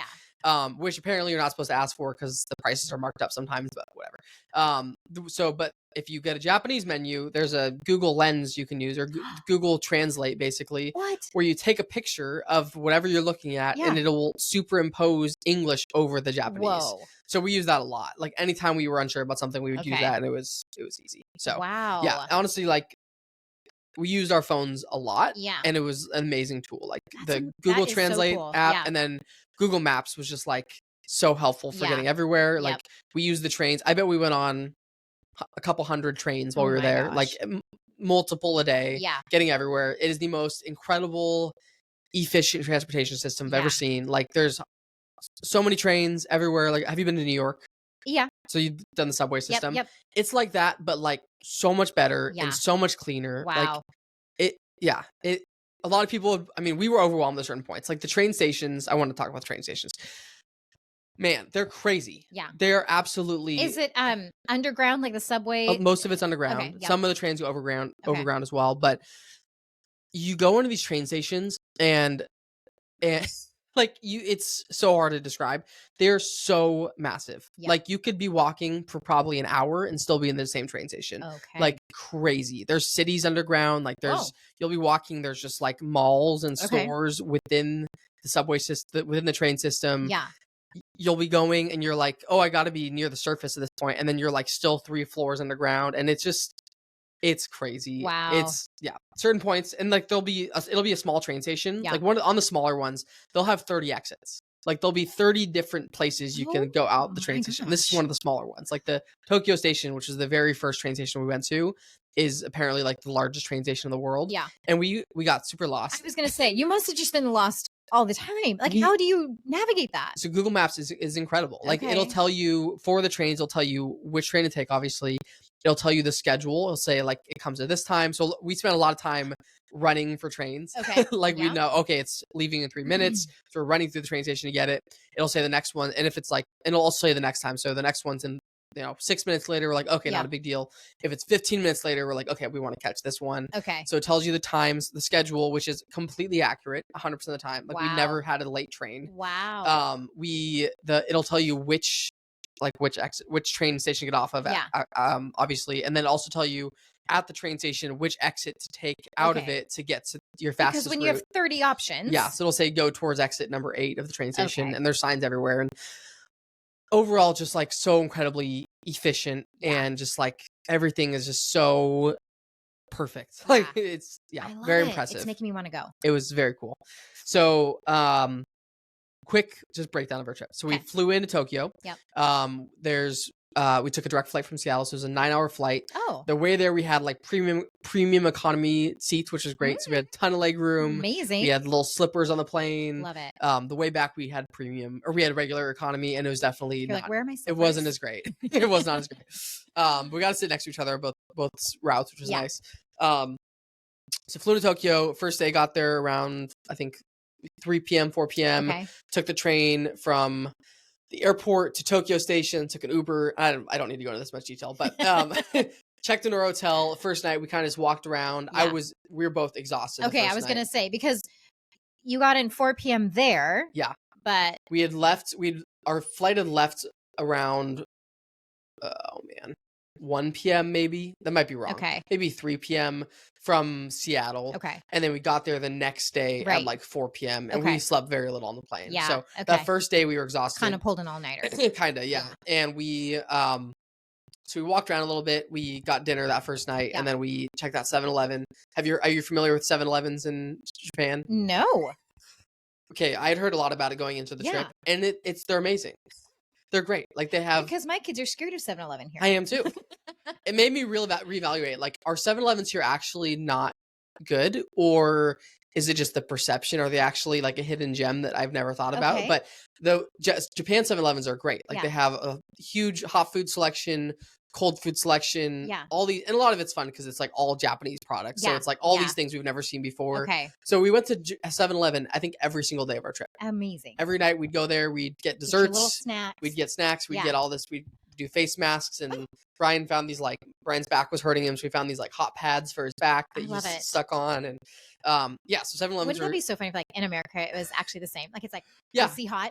Which apparently you're not supposed to ask for because the prices are marked up sometimes, but whatever. But if you get a Japanese menu, there's a Google Lens you can use, or Google Translate, basically, where you take a picture of whatever you're looking at and it'll superimpose English over the Japanese. Whoa. So we use that a lot. Like anytime we were unsure about something, we would use that, and it was easy. So yeah, honestly, like we used our phones a lot, and it was an amazing tool. Like the Google Translate app, and then Google Maps was just like so helpful for getting everywhere. Like we used the trains. I bet we went on a couple hundred trains while we were there, like multiple a day, getting everywhere. It is the most incredible, efficient transportation system I've ever seen. Like there's so many trains everywhere. Like, have you been to New York? Yeah. So you've done the subway system. Yep. It's like that, but like so much better and so much cleaner. Wow. Like a lot of people, I mean, we were overwhelmed at certain points. Like the train stations, I want to talk about the train stations. Man, they're crazy. Yeah. They're absolutely. Is it underground, like the subway? Most of it's underground. Okay, Some of the trains go overground as well. But you go into these train stations and like it's so hard to describe. They're so massive. Like you could be walking for probably an hour and still be in the same train station. Like crazy. There's cities underground. Like you'll be walking. There's just like malls and stores within the subway system, within the train system. Yeah. You'll be going and you're like, oh, I got to be near the surface at this point. And then you're like still 3 floors underground. And it's crazy. Wow. It's certain points. And like it'll be a small train station. Like on the smaller ones, they'll have 30 exits. Like there'll be 30 different places you can go out the train station. This is one of the smaller ones. Like the Tokyo station, which is the very first train station we went to, is apparently like the largest train station in the world. Yeah. And we got super lost. I was going to say, you must have just been lost all the time. Like, how do you navigate that? So Google Maps is incredible. Like it'll tell you for the trains, it'll tell you which train to take, obviously. It'll tell you the schedule. It'll say like it comes at this time. So we spent a lot of time running for trains. Like we know, okay, it's leaving in 3 minutes. So we're running through the train station to get it. It'll say the next one. And if it's like, and it'll also say the next time. So the next one's in 6 minutes later, we're like, okay, not a big deal. If it's 15 minutes later, we're like, okay, we want to catch this one. So it tells you the times, the schedule, which is completely accurate 100% of the time. Like we never had a late train. It'll tell you which train station to get off of, obviously, and then also tell you at the train station which exit to take out of it to get to your fastest because when route. You have 30 options. So it'll say go towards exit number 8 of the train station, and there's signs everywhere. And overall just like so incredibly efficient and just like everything is just so perfect. Like it's very impressive. It's making me want to go. It was very cool. So quick just breakdown of our trip. So we flew into Tokyo. We took a direct flight from Seattle, so it was a 9-hour flight. The way there we had like premium economy seats, which was great. So we had a ton of leg room. Amazing. We had little slippers on the plane. Love it. The way back we had we had regular economy, and it was definitely You're like, where are my slippers? It wasn't as great. It was not as great. We got to sit next to each other both routes, which was nice. So flew to Tokyo. First day, got there around I think 3 p.m., 4 p.m. Took the train from the airport to Tokyo Station, took an Uber. I don't need to go into this much detail, but checked into our hotel. First night, we kind of just walked around. We were both exhausted. Okay, I was going to say, because you got in 4 p.m. there. Yeah. But we had left, our flight had left around, 1 p.m. maybe. That might be wrong. Okay. Maybe 3 p.m. from Seattle. Okay. And then we got there the next day at like 4 p.m. And we slept very little on the plane. Yeah. So that first day we were exhausted. Kind of pulled an all-nighter. Kind of, yeah. And we so we walked around a little bit. We got dinner that first night and then we checked out 7-Eleven. Are you familiar with 7-Elevens in Japan? No. Okay, I had heard a lot about it going into the trip, and they're amazing. They're great. Like they have, because my kids are scared of 7-Eleven here. I am too. It made me reevaluate. Like, are 7-Elevens here actually not good, or is it just the perception? Are they actually like a hidden gem that I've never thought about? But Japan 7-Elevens are great. Like they have a huge hot food selection, cold food selection, all these, and a lot of it's fun because it's like all Japanese products. So it's like all these things we've never seen before. Okay. So we went to 7-Eleven, I think every single day of our trip. Amazing. Every night we'd go there, we'd get desserts, little snacks. We'd get snacks, we'd get all this, we'd do face masks, and Brian found these like, Brian's back was hurting him, so we found these like hot pads for his back that he stuck on. And so 7-Elevens. Wouldn't that be so funny if like in America it was actually the same? Like it's like icy hot.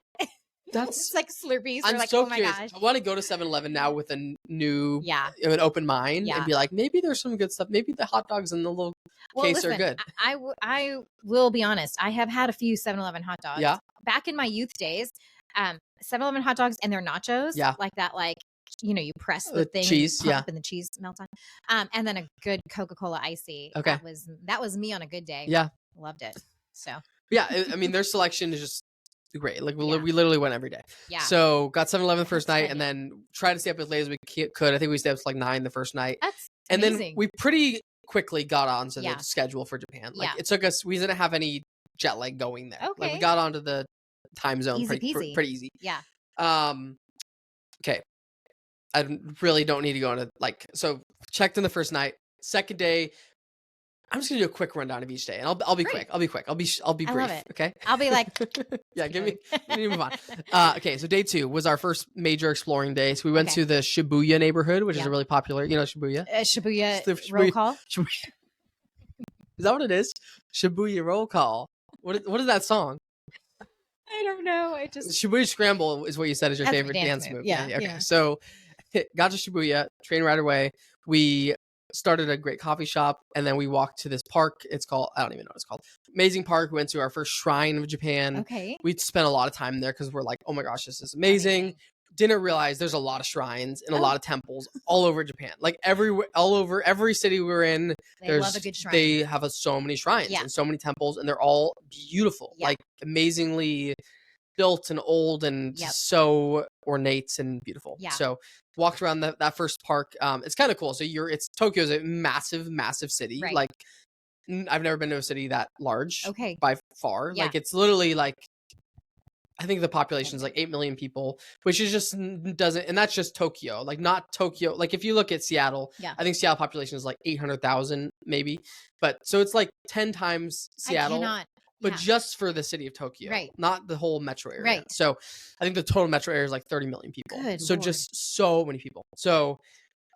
It's like Slurpees. I'm like, so oh my curious. gosh. I want to go to 7-Eleven now with a new, an open mind and be like, maybe there's some good stuff. Maybe the hot dogs in the little case are good. I will be honest. I have had a few 7-Eleven hot dogs. Yeah. Back in my youth days, 7-Eleven hot dogs and their nachos. Yeah. Like that, like, you press the thing, cheese, and the cheese melts on. And then a good Coca-Cola icy. Okay. That was me on a good day. Yeah. Loved it. So. Yeah. I mean, their selection is just great. Like we literally went every day. Yeah. So got 7-Eleven the first night and then tried to stay up as late as we could. I think we stayed up to like 9 the first night. That's amazing. Then we pretty quickly got onto the schedule for Japan. Like it took us, we didn't have any jet lag going there. Okay. Like we got onto the time zone pretty easy. Yeah. Okay. I really don't need to go into so checked in the first night. Second day, I'm just gonna do a quick rundown of each day, and I'll be quick. I'll be quick. I'll be brief. Love it. Okay. I'll be like, yeah. Let me move on. Okay. So day 2 was our first major exploring day. So we went to the Shibuya neighborhood, which is a really popular. You know Shibuya. Shibuya roll call. Is that what it is? Shibuya roll call. What is that song? I don't know. Shibuya Scramble is what you said is your favorite dance move. Yeah. Okay. Yeah. So got to Shibuya, train right away. We started a great coffee shop, and then we walked to this park. It's called, I don't even know what it's called. Amazing park. We went to our first shrine of Japan. Okay. We spent a lot of time there because we're like, oh my gosh, this is amazing. Didn't realize there's a lot of shrines and a lot of temples all over Japan. Like all over every city we're in, they love a good shrine. They have so many shrines and so many temples, and they're all beautiful, like amazingly built and old and so ornate and beautiful. So walked around that first park. It's kind of cool. So Tokyo's a massive, massive city. Right. Like I've never been to a city that large by far. Like it's literally like, I think the population is like 8 million people, which is just doesn't, and that's just Tokyo. Like not Tokyo. Like if you look at Seattle, I think Seattle population is like 800,000 maybe. But so it's like 10 times Seattle. But just for the city of Tokyo, not the whole metro area. Right. So I think the total metro area is like 30 million people. Good so Lord. Just so many people. So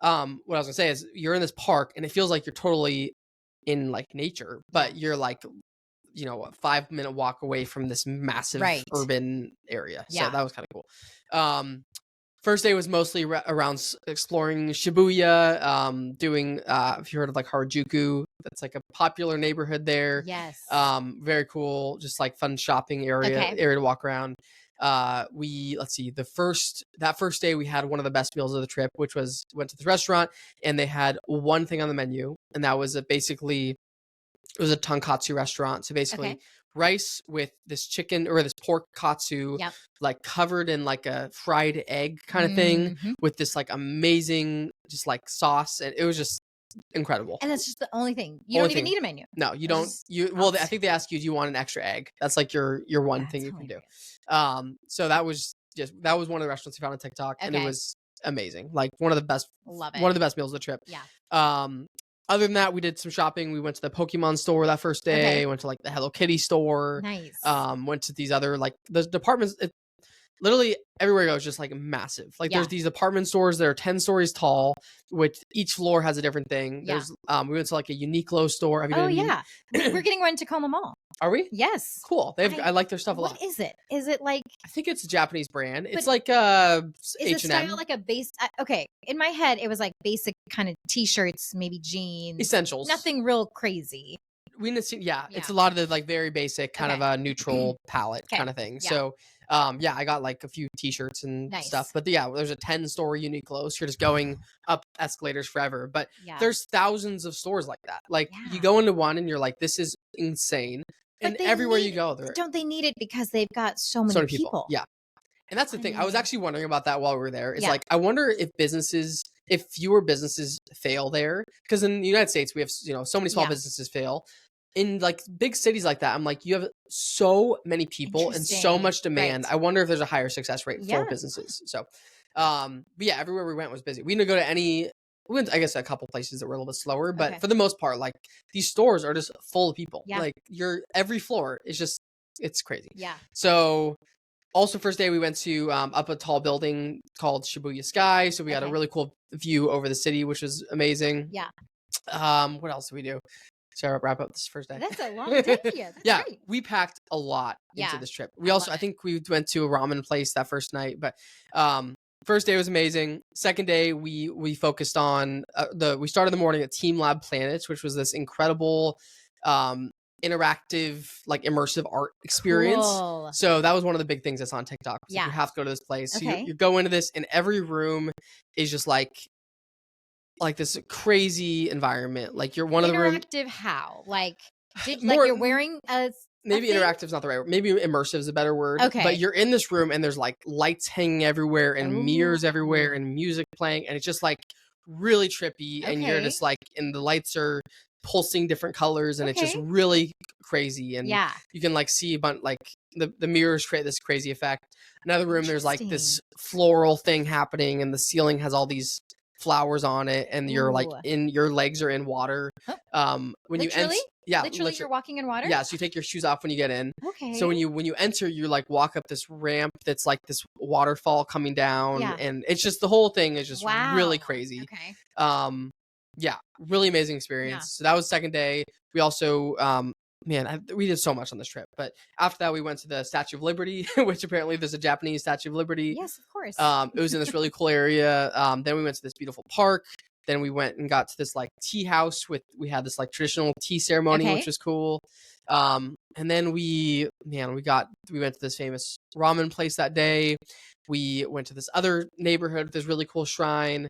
what I was gonna say is you're in this park and it feels like you're totally in like nature, but you're like, a 5-minute walk away from this massive urban area. So that was kind of cool. First day was mostly around exploring Shibuya, doing, if you heard of like Harajuku, that's like a popular neighborhood there. Yes. Very cool. Just like fun shopping area to walk around. let's see, that first day we had one of the best meals of the trip, which was went to the restaurant and they had one thing on the menu, and that was basically it was a tonkatsu restaurant. So basically rice with this chicken or this pork katsu, like covered in like a fried egg kind of thing with this like amazing just like sauce, and it was just incredible. And that's just the only thing. You don't even need a menu. No, you don't. I think they ask you, do you want an extra egg? That's like your one thing you can do. So that was one of the restaurants we found on TikTok, and it was amazing. Like one of the best meals of the trip. Yeah. Other than that, we did some shopping. We went to the Pokemon store that first day. Went to like the Hello Kitty store. Nice. Went to these other like the departments. Literally everywhere you go is just like massive. Like there's these apartment stores that are 10 stories tall, which each floor has a different thing. There's we went to like a Uniqlo store. We're getting one in Tacoma Mall. Are we? Yes. Cool. I like their stuff a lot. What is it? Is it like? I think it's a Japanese brand. It's like H&M. Is the style like a base? Okay, in my head it was like basic kind of t-shirts, maybe jeans, essentials. Nothing real crazy. It's a lot of the like very basic kind of a neutral palette kind of thing. So I got like a few t-shirts and stuff, but there's a 10-store Uniqlo, so you're just going up escalators forever. But there's thousands of stores like that. Like you go into one and you're like, this is insane. And everywhere you go, don't they need it because they've got so many people? Yeah. And that's the thing. I was actually wondering about that while we were there. It's like, I wonder if fewer businesses fail there, because in the United States, we have, so many small businesses fail. In like big cities like that, I'm like, you have so many people and so much demand. I wonder if there's a higher success rate for businesses. So, but everywhere we went was busy. We didn't go to we went, I guess, a couple places that were a little bit slower, but for the most part, like these stores are just full of people. Like every floor is just, it's crazy. Yeah. So also first day we went to up a tall building called Shibuya Sky. So we had a really cool view over the city, which was amazing. Yeah. What else did we do? So wrap up this first day. That's a long day. That's great. We packed a lot into this trip. We also, I think we went to a ramen place that first night, but first day was amazing. Second day, we focused on we started the morning at Team Lab Planets, which was this incredible interactive, like immersive art experience. Cool. So that was one of the big things that's on TikTok. So you have to go to this place. So you go into this, and every room is just like this crazy environment. Like you're one of the rooms. Interactive how? Like you're wearing a maybe interactive is not the right word. Maybe immersive is a better word. Okay. But you're in this room and there's like lights hanging everywhere and mirrors everywhere and music playing, and it's just like really trippy, and you're just like, and the lights are pulsing different colors, and it's just really crazy, and you can like see a bunch, like the mirrors create this crazy effect. Another room, there's like this floral thing happening, and the ceiling has all these flowers on it, and you're like your legs are in water. When literally? you literally you're walking in water. So you take your shoes off when you get in. Okay. So when you enter, you like walk up this ramp that's like this waterfall coming down, and it's just, the whole thing is just really crazy. Okay. Really amazing experience. So that was second day. We also we did so much on this trip, but after that we went to the Statue of Liberty, which apparently there's a Japanese Statue of Liberty. Yes, of course. It was in this really cool area. Then we went to this beautiful park. Then we went and got to this like tea house we had this like traditional tea ceremony, which was cool. And then we went to this famous ramen place that day. We went to this other neighborhood with this really cool shrine.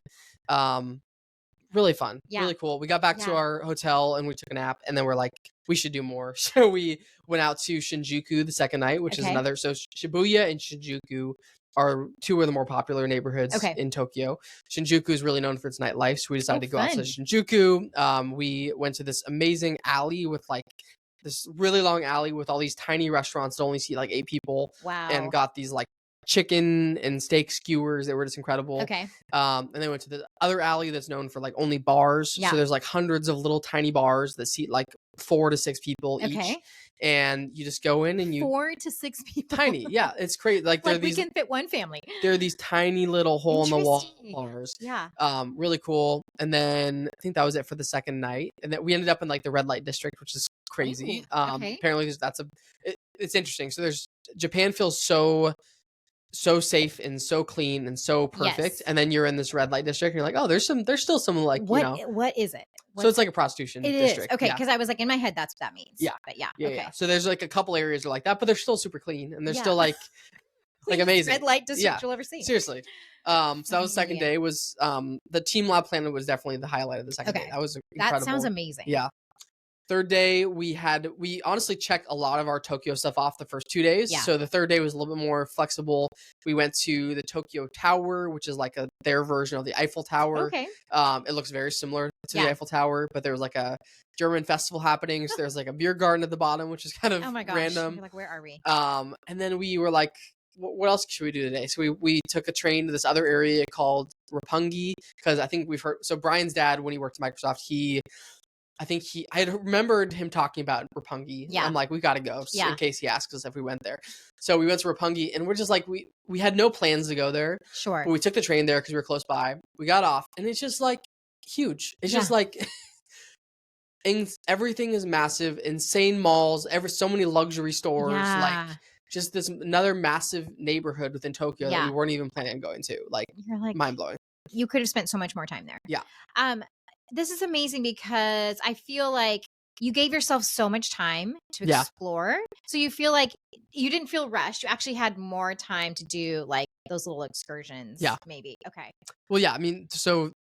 Really fun, really cool. We got back to our hotel and we took a nap, and then we're like, we should do more. So we went out to Shinjuku the second night, which is another. So Shibuya and Shinjuku are two of the more popular neighborhoods in Tokyo. Shinjuku is really known for its nightlife, so we decided to go out to Shinjuku. We went to this amazing alley with like this really long alley with all these tiny restaurants that only seat like 8 people. Wow. And got these like chicken and steak skewers that were just incredible. Okay. And then went to the other alley that's known for like only bars. So there's like hundreds of little tiny bars that seat like 4 to 6 people each. And you just go in and 4 to 6 people. Tiny. Yeah. It's crazy. Like we can fit one family. There are these tiny little hole in the wall bars. Yeah. Really cool. And then I think that was it for the second night. And then we ended up in like the red light district, which is crazy. Apparently it's interesting. So Japan feels so safe and so clean and so perfect, and then you're in this red light district and you're like, oh, there's still some like, what is it? So it's like a prostitution district. Okay, because I was like, in my head that's what that means. But okay. So there's like a couple areas are like that, but they're still super clean, and they're still like like amazing. Red light district you'll ever see. Seriously. So that was the second day. Was the Team Lab Planet was definitely the highlight of the second day. That was incredible. That sounds amazing. Yeah. Third day, we honestly checked a lot of our Tokyo stuff off the first 2 days. Yeah. So the third day was a little bit more flexible. We went to the Tokyo Tower, which is like their version of the Eiffel Tower. Okay. It looks very similar to the Eiffel Tower, but there was like a German festival happening. So there's like a beer garden at the bottom, which is kind of random. You're like, where are we? And then we were like, what else should we do today? So we took a train to this other area called Roppongi, because I think we've heard. So Brian's dad, when he worked at Microsoft, I had remembered him talking about Roppongi. Yeah. I'm like, we got to go in case he asks us if we went there. So we went to Roppongi, and we're just like, we had no plans to go there. Sure. But we took the train there because we were close by. We got off, and it's just like huge. It's just like everything is massive, insane malls, so many luxury stores, like just this another massive neighborhood within Tokyo that we weren't even planning on going to. Like, you're like, mind blowing. You could have spent so much more time there. Yeah. This is amazing because I feel like you gave yourself so much time to explore. So you feel like you didn't feel rushed. You actually had more time to do like those little excursions. Yeah. Maybe. Okay. Well, yeah. I mean, so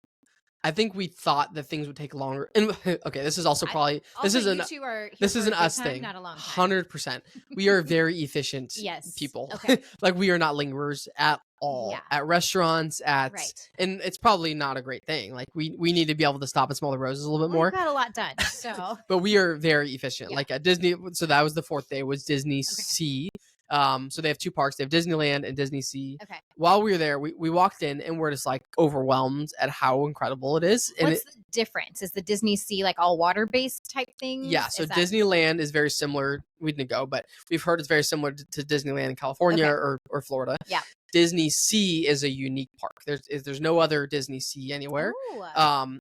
I think we thought that things would take longer. And okay, this is also probably this is an us thing. Not a long time. 100%. We are very efficient people. Okay. Like, we are not lingerers at all. At restaurants, and it's probably not a great thing. Like, we need to be able to stop and smell the roses a little bit more. We got a lot done. So but we are very efficient. Like at Disney, so that was the fourth day, was Disney Sea. So they have two parks. They have Disneyland and Disney Sea. Okay. While we were there, we walked in and we're just like overwhelmed at how incredible it is. And what's the difference? Is the Disney Sea like all water based type thing? Yeah. So Disneyland is very similar. We didn't go, but we've heard it's very similar to Disneyland in California or Florida. Yeah. Disney Sea is a unique park. There's no other Disney Sea anywhere. Ooh.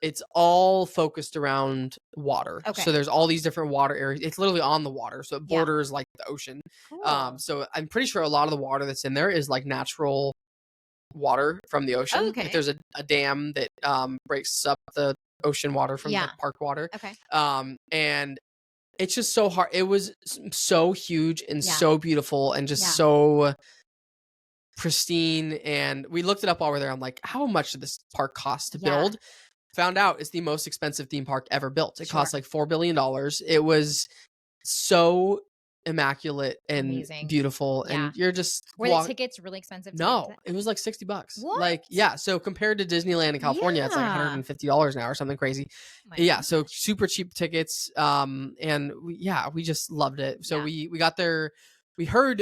It's all focused around water. Okay. So there's all these different water areas. It's literally on the water. So it borders like the ocean. Cool. So I'm pretty sure a lot of the water that's in there is like natural water from the ocean. Okay. Like there's a dam that breaks up the ocean water from the park water. Okay. And it's just so hard. It was so huge and so beautiful and just so pristine. And we looked it up while we were there. I'm like, how much did this park cost to build? Found out it's the most expensive theme park ever built. It cost like $4 billion. It was so immaculate and amazing. Beautiful. And you're just were the tickets really expensive? No, it was like $60. What? Like, so compared to Disneyland in California, it's like $150 now or something crazy. So super cheap tickets. And we just loved it. So we got there. We heard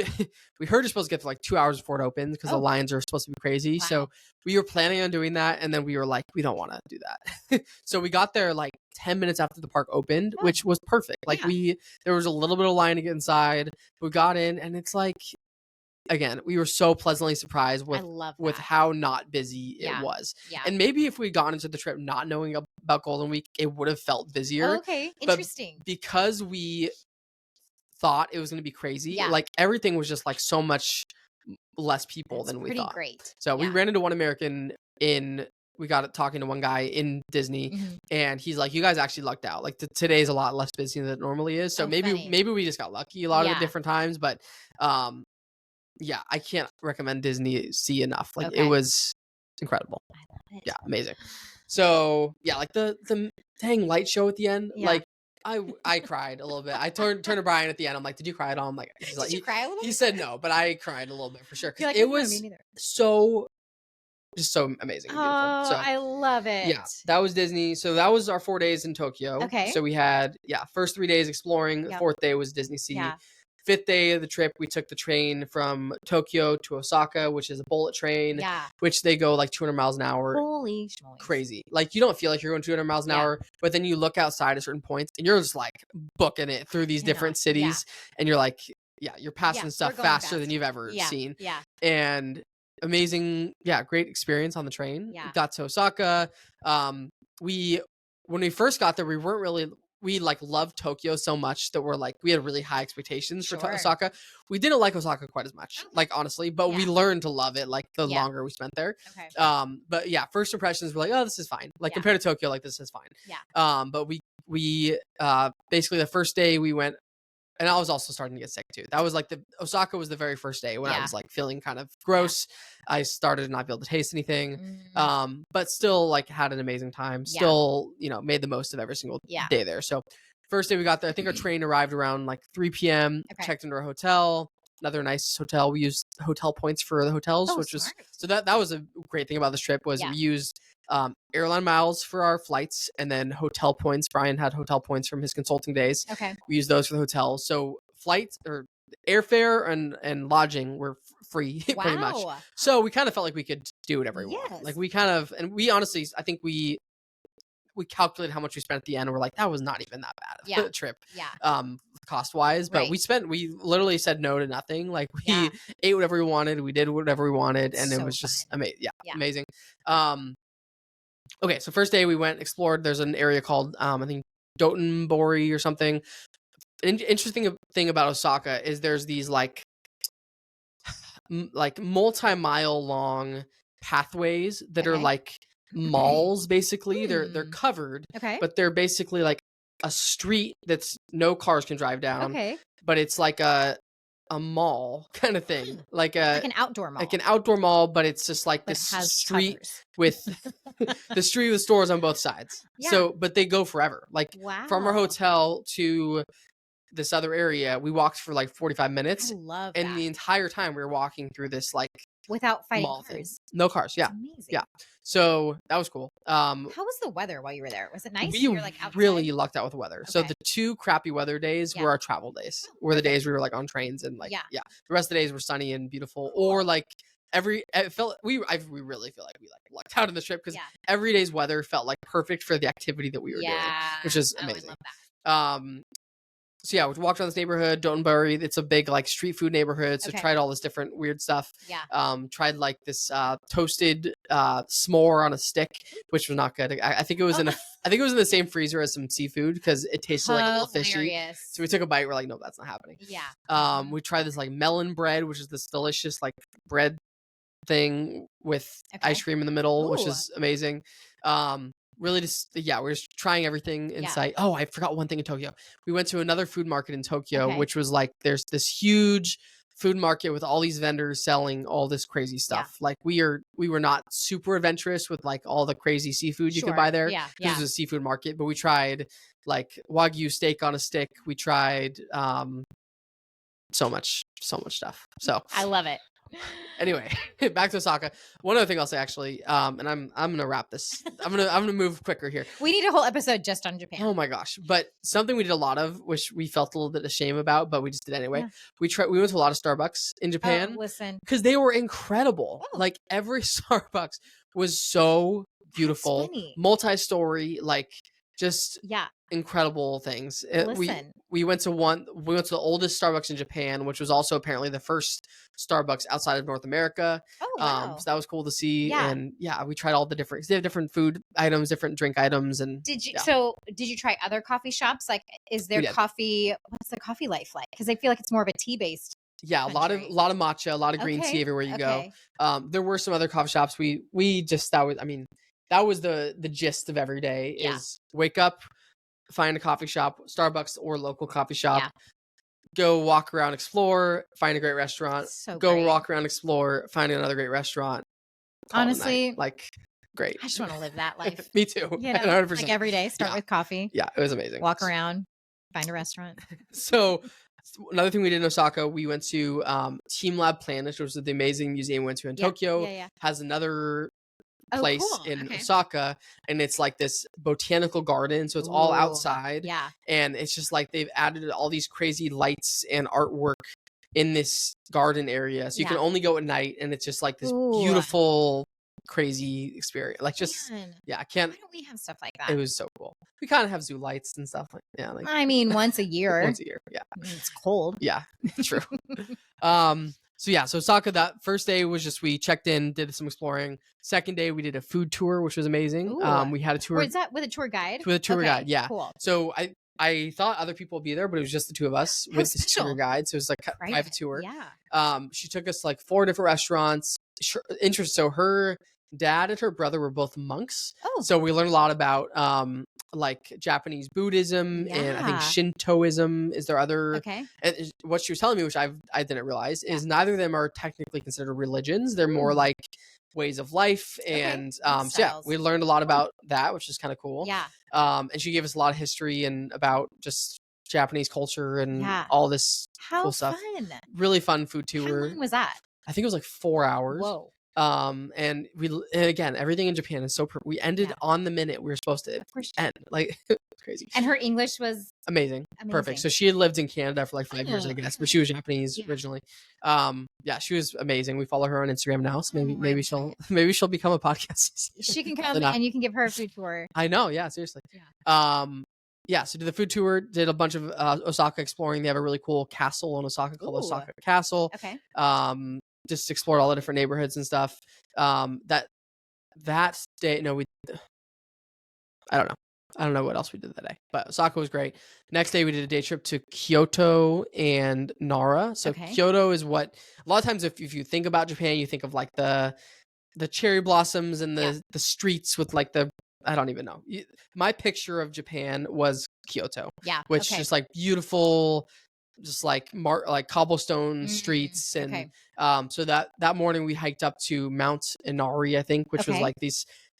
you're supposed to get to like 2 hours before it opens because the lines are supposed to be crazy. Wow. So we were planning on doing that, and then we were like, we don't want to do that. So we got there like 10 minutes after the park opened, which was perfect. Like there was a little bit of line to get inside. We got in, and it's like, again, we were so pleasantly surprised with how not busy it was. Yeah. And maybe if we'd gone into the trip not knowing about Golden Week, it would have felt busier. Okay, interesting. But because we thought it was going to be crazy, like everything was just like so much less people than we thought. Great. So we ran into one American we got talking to one guy in Disney, and he's like, you guys actually lucked out. Like today's a lot less busy than it normally is. So maybe we just got lucky a lot of the different times, but I can't recommend Disney Sea enough. Like it was incredible. I love it. Yeah, amazing. So like the dang light show at the end, like I cried a little bit. I turned to Brian at the end. I'm like, did you cry at all? I'm like, did you cry a little bit? He said no, but I cried a little bit for sure. Like, it was so amazing. And beautiful. So I love it. Yeah, that was Disney. So that was our 4 days in Tokyo. Okay. So we had, first 3 days exploring. The fourth day was Disney Sea. Yeah. Fifth day of the trip, we took the train from Tokyo to Osaka, which is a bullet train, which they go like 200 miles an hour. Holy schmoly. Crazy. Like, you don't feel like you're going 200 miles an hour, but then you look outside at certain points and you're just like booking it through these different cities. And you're like, you're passing stuff faster than you've ever seen. Yeah. And amazing. Yeah. Great experience on the train. Yeah. We got to Osaka. When we first got there, we like loved Tokyo so much that we had really high expectations for Osaka. We didn't like Osaka quite as much, like honestly, but we learned to love it like the longer we spent there. Okay. But first impressions were like, oh, this is fine. Like compared to Tokyo, like this is fine. Yeah. But we basically the first day we went And I was also starting to get sick too. That was like Osaka was the very first day when I was like feeling kind of gross. I started to not be able to taste anything. But still like had an amazing time. Still, made the most of every single day there. So first day we got there, I think our train arrived around like 3 p.m. Checked into our hotel. Another nice hotel. We used hotel points for the hotels, which was so that was a great thing about this trip was we used airline miles for our flights and then hotel points. Brian had hotel points from his consulting days. We used those for the hotel. So flights or airfare and lodging were free pretty much. So we kind of felt like we could do whatever we want. Like we honestly, I think we calculated how much we spent at the end and we're like, that was not even that bad of a trip. Cost wise, but we literally said no to nothing. Like we ate whatever we wanted. We did whatever we wanted. And it was just amazing. Amazing. Okay. So first day we went explored. There's an area called, I think Dotonbori or something. An interesting thing about Osaka is there's these like multi-mile long pathways that are like malls basically. They're covered, but they're basically like a street that's no cars can drive down, but it's like a mall kind of thing, like an outdoor mall, but it's just like this street with the street with stores on both sides. So but they go forever, like from our hotel to this other area we walked for like 45 minutes. I love that. And the entire time we were walking through this like without fighting cars. No cars. That's amazing. So that was cool. How was the weather while you were there? Was it nice? We really lucked out with the weather. So the 2 crappy weather days were our travel days. Were the days we were like on trains and like the rest of the days were sunny and beautiful. Or like we really feel like we like lucked out in the trip because every day's weather felt like perfect for the activity that we were doing, which is amazing. I love that. So we walked around this neighborhood, Dotonbori. It's a big like street food neighborhood. So tried all this different weird stuff. Tried like this toasted s'more on a stick, which was not good. I think it was in the same freezer as some seafood because it tasted like a little fishy. So we took a bite. We're like, no, that's not happening. We tried this like melon bread, which is this delicious like bread thing with ice cream in the middle, which is amazing. Really just we're just trying everything in sight. Oh, I forgot one thing in Tokyo. We went to another food market in Tokyo, which was like there's this huge food market with all these vendors selling all this crazy stuff. Like we were not super adventurous with like all the crazy seafood you could buy there. This was a seafood market, but we tried like Wagyu steak on a stick. We tried so much stuff. So I love it. Anyway, back to Osaka. One other thing I'll say actually, and I'm gonna wrap this. I'm gonna move quicker here. We need a whole episode just on Japan. Oh my gosh! But something we did a lot of, which we felt a little bit of shame about, but we just did anyway. We went to a lot of Starbucks in Japan. Listen, because they were incredible. Like every Starbucks was so beautiful, multi-story, like just incredible things. Listen. We went to the oldest Starbucks in Japan, which was also apparently the first Starbucks outside of North America. So that was cool to see. And we tried all the different, they have different food items, different drink items. And did you try other coffee shops? Like, is there coffee? What's the coffie life like? Because I feel like it's more of a tea based. A lot of matcha, a lot of green tea everywhere you go. There were some other coffee shops. That was the gist of every day is wake up, find a coffee shop, Starbucks or local coffee shop, go walk around, explore, find a great restaurant, walk around, explore, find another great restaurant. Honestly, like great. I just want to live that life. Me too. 100%. Like every day, start with coffee. Yeah, it was amazing. Walk around, find a restaurant. So another thing we did in Osaka, we went to Team Lab Planet, which was the amazing museum we went to in Tokyo. Has another place in Osaka, and it's like this botanical garden, so it's all outside, and it's just like they've added all these crazy lights and artwork in this garden area, so you can only go at night, and it's just like this beautiful crazy experience. Like just I can't. Why don't we have stuff like that? It was so cool. We kind of have zoo lights and stuff like I mean, once a year. It's cold. True. So Osaka, that first day was just we checked in, did some exploring. Second day we did a food tour, which was amazing. We had a tour. Was that with a tour guide? With a tour guide, Cool. So I thought other people would be there, but it was just the two of us with this tour guide. So it was like a private tour. She took us to like 4 different restaurants. So her dad and her brother were both monks. So we learned a lot about like Japanese Buddhism and I think Shintoism is their other. Okay. And what she was telling me, which I didn't realize, is neither of them are technically considered religions. They're more like ways of life. And so yeah, we learned a lot about that, which is kind of cool. Yeah. And she gave us a lot of history and about just Japanese culture and all this cool stuff. Fun. Really fun food tour. How long was that? I think it was like 4 hours. Whoa. And again, everything in Japan is so we ended on the minute we were supposed to end. Like, crazy. And her English was amazing. Perfect. So she had lived in Canada for like 5 years, I guess, but she was Japanese originally. Yeah, she was amazing. We follow her on Instagram now, so maybe she'll become a podcast. She can come and you can give her a food tour. I know. Yeah, seriously. Yeah. So did the food tour, did a bunch of Osaka exploring. They have a really cool castle in Osaka called Osaka Castle. Okay. Just explored all the different neighborhoods and stuff. That day, I don't know what else we did that day, but Osaka was great. Next day we did a day trip to Kyoto and Nara. So Kyoto is what a lot of times if you think about Japan, you think of like the cherry blossoms and the streets with like I don't even know. My picture of Japan was Kyoto. Yeah. Which just like beautiful, just like cobblestone streets. And so that morning we hiked up to Mount Inari, I think, which was like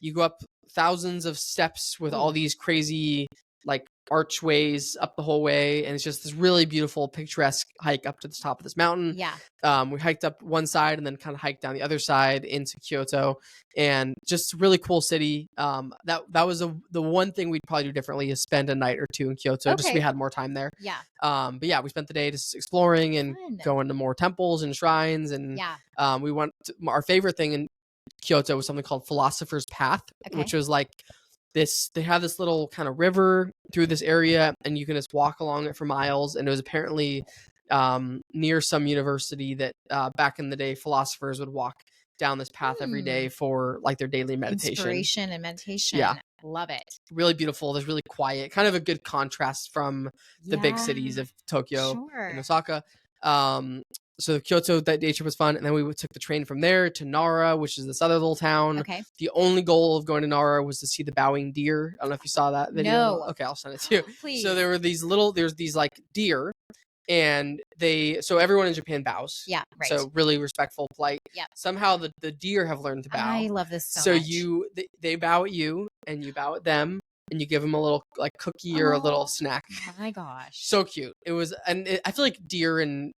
you go up thousands of steps with all these crazy like archways up the whole way, and it's just this really beautiful picturesque hike up to the top of this mountain. We hiked up one side and then kind of hiked down the other side into Kyoto, and just a really cool city. That was the one thing we'd probably do differently is spend a night or two in Kyoto, just so we had more time there. But yeah, we spent the day just exploring and going to more temples and shrines, and we went to, our favorite thing in Kyoto was something called Philosopher's Path, which was like they have this little kind of river through this area, and you can just walk along it for miles. And it was apparently near some university that back in the day, philosophers would walk down this path every day for like their daily meditation. Inspiration and meditation. Yeah. Love it. Really beautiful. There's really quiet, kind of a good contrast from the big cities of Tokyo and Osaka. So Kyoto, that day trip was fun. And then we took the train from there to Nara, which is this other little town. The only goal of going to Nara was to see the bowing deer. I don't know if you saw that video. No. Okay, I'll send it to you. Please. So there's these like deer, and so everyone in Japan bows. Yeah, right. So really respectful, polite. Yeah. Somehow the deer have learned to bow. I love this so much. They bow at you, and you bow at them, and you give them a little like cookie or a little snack. My gosh. So cute. It was, and I feel like deer and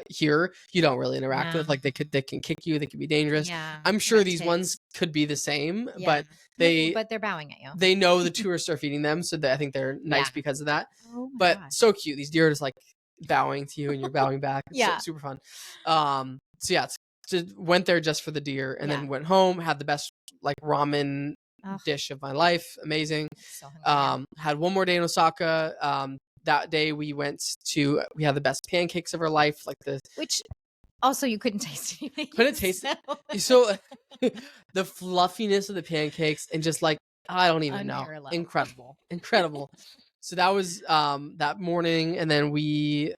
here you don't really interact with, like they can kick you, they can be dangerous. I'm sure these ones could be the same, but they're bowing at you. They know the tourists are feeding them, so I think they're nice because of that. But so cute, these deer are just like bowing to you and you're bowing back. It's super fun. So yeah, just went there just for the deer, and then went home, had the best like ramen dish of my life. Amazing. So had one more day in Osaka. That day we had the best pancakes of our life, which also you couldn't taste anything. Couldn't taste it. So the fluffiness of the pancakes and just like, I don't even know. Incredible. So that was that morning, and then we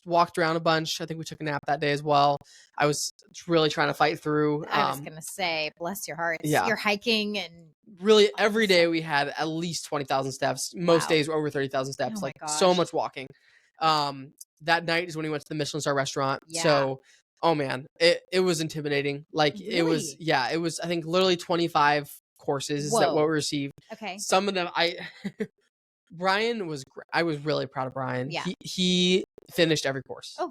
walked around a bunch. I think we took a nap that day as well. I was really trying to fight through. I was gonna say, bless your heart. Yeah. You're hiking and really every day we had at least 20,000 steps. Most days were over 30,000 steps. So much walking. That night is when we went to the Michelin star restaurant. So, oh man, it was intimidating. Like it was I think literally 25 courses is that what we received. Okay. Some of them Brian was I was really proud of Brian. Yeah. He finished every course. Oh.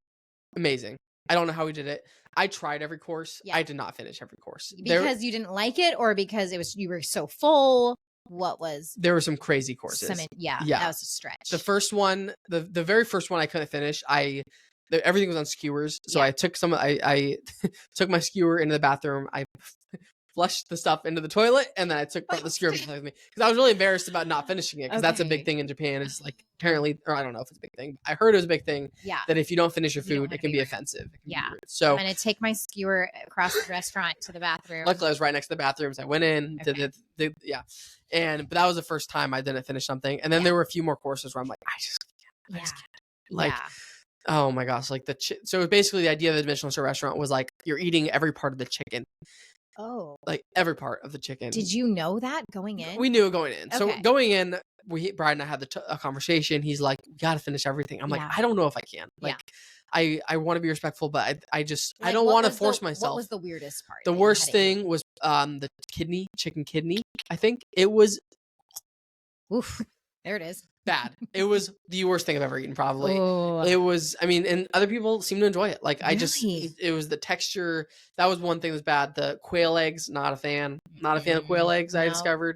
Amazing. I don't know how he did it. I tried every course. I did not finish every course. Because you didn't like it, or because you were so full? There were some crazy courses. That was a stretch. The first one, the very first one I couldn't finish. Everything was on skewers. So I took I took my skewer into the bathroom. I flushed the stuff into the toilet, and then I took the skewer with me because I was really embarrassed about not finishing it, because that's a big thing in Japan. It's like apparently, or I don't know if it's a big thing. I heard it was a big thing. That if you don't finish your food, it can be offensive. So I'm gonna take my skewer across the restaurant to the bathroom. Luckily, I was right next to the bathroom, so I went in. But that was the first time I didn't finish something, and then there were a few more courses where I'm like, I just can't. Like. Oh my gosh! Like so basically, the idea of the Michelin star restaurant was like you're eating every part of the chicken. Oh. Like every part of the chicken. Did you know that going in? We knew it going in. So going in, Brian and I had a conversation. He's like, we got to finish everything. I'm like, Yeah. I don't know if I can. Yeah. Like, I want to be respectful, but I just, Like, I don't want to force What myself. was the weirdest part? The that you worst had to eat? thing was the chicken kidney. I think it was Oof. There it is. bad. It was the worst thing I've ever eaten, probably. Oh, It was, I mean, and other people seem to enjoy it. Like, really? it was the texture. That was one thing that was bad. The quail eggs, not a fan. Not a fan of quail eggs, I No. discovered.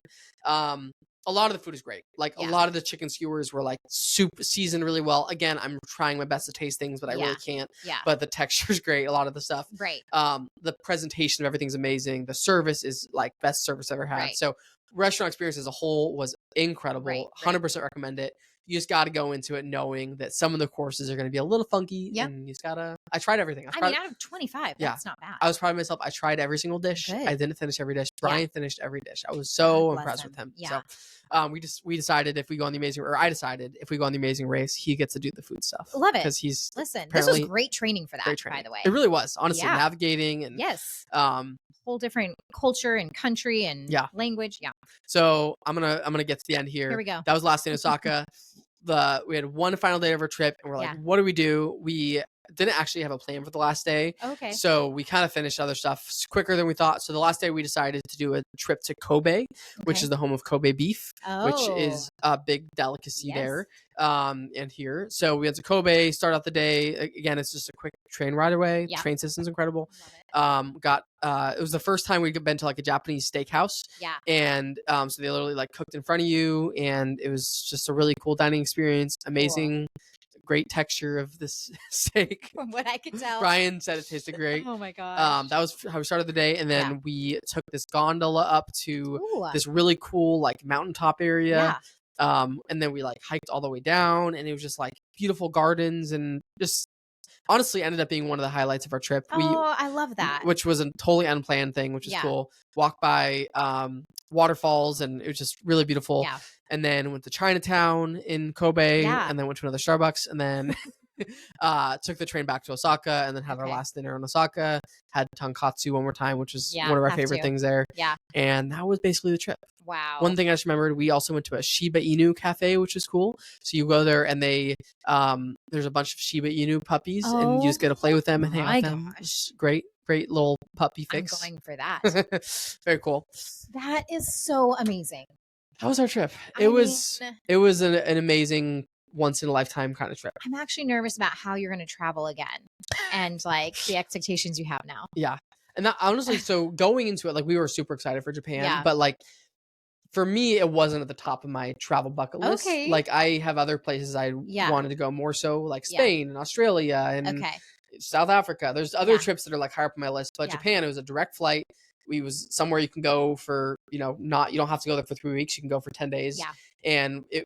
A lot of the food is great. Like, a lot of the chicken skewers were like soup seasoned really well. Again, I'm trying my best to taste things, but I really can't. Yeah. But the texture is great. A lot of the stuff. Right. The presentation of everything's amazing. The service is like best service I've ever had. Right. So restaurant experience as a whole was incredible. Right. 100% recommend it. You just got to go into it knowing that some of the courses are going to be a little funky. Yep. And you just got to, I tried everything. I mean, out of 25, that's not bad. I was proud of myself. I tried every single dish. Good. I didn't finish every dish. Brian finished every dish. I was so God bless impressed him. with him. Yeah. So we decided if we go on the amazing, or I decided if we go on the Amazing Race, he gets to do the food stuff. Love it. Because he's Listen, this was great training for that, by the way. It really was, honestly, Yeah. navigating and Yes. Whole different culture and country and language. Yeah. So I'm gonna get to the end here. Here we go. That was last day in Osaka. We had one final day of our trip, and we're like, what do we do? We didn't actually have a plan for the last day. Okay. So we kind of finished other stuff quicker than we thought. So the last day we decided to do a trip to Kobe, which is the home of Kobe beef, which is a big delicacy there. And here. So we went to Kobe, start out the day. Again, it's just a quick train ride away. Yeah. Train system's incredible. It was the first time we'd been to like a Japanese steakhouse. Yeah. And so they literally like cooked in front of you, and it was just a really cool dining experience. Amazing. Cool. Great texture of this steak. From what I could tell. Brian said it tasted great. Oh my gosh. That was how we started the day. And then we took this gondola up to this really cool like mountaintop area. Yeah. And then we like hiked all the way down, and it was just like beautiful gardens, and just honestly ended up being one of the highlights of our trip. I love that. Which was a totally unplanned thing, which is cool. Walked by waterfalls, and it was just really beautiful. Yeah. And then went to Chinatown in Kobe, and then went to another Starbucks, and then took the train back to Osaka, and then had our last dinner in Osaka. Had tonkatsu one more time, which is one of our favorite things there. Yeah. And that was basically the trip. Wow. One thing I just remembered, we also went to a Shiba Inu cafe, which is cool. So you go there, and they there's a bunch of Shiba Inu puppies, and you just get to play with them and hang out with them. Great little puppy fix. I'm going for that. Very cool. That is so amazing. That was our trip. It was an amazing once in a lifetime kind of trip. I'm actually nervous about how you're going to travel again, and like the expectations you have now. Yeah. And that, honestly, so going into it, like we were super excited for Japan, but like for me, it wasn't at the top of my travel bucket list. Okay. Like I have other places I wanted to go more so, like Spain and Australia and South Africa. There's other trips that are like higher up on my list, but Japan, it was a direct flight. We was somewhere you can go for, you don't have to go there for 3 weeks. You can go for 10 days. Yeah. And it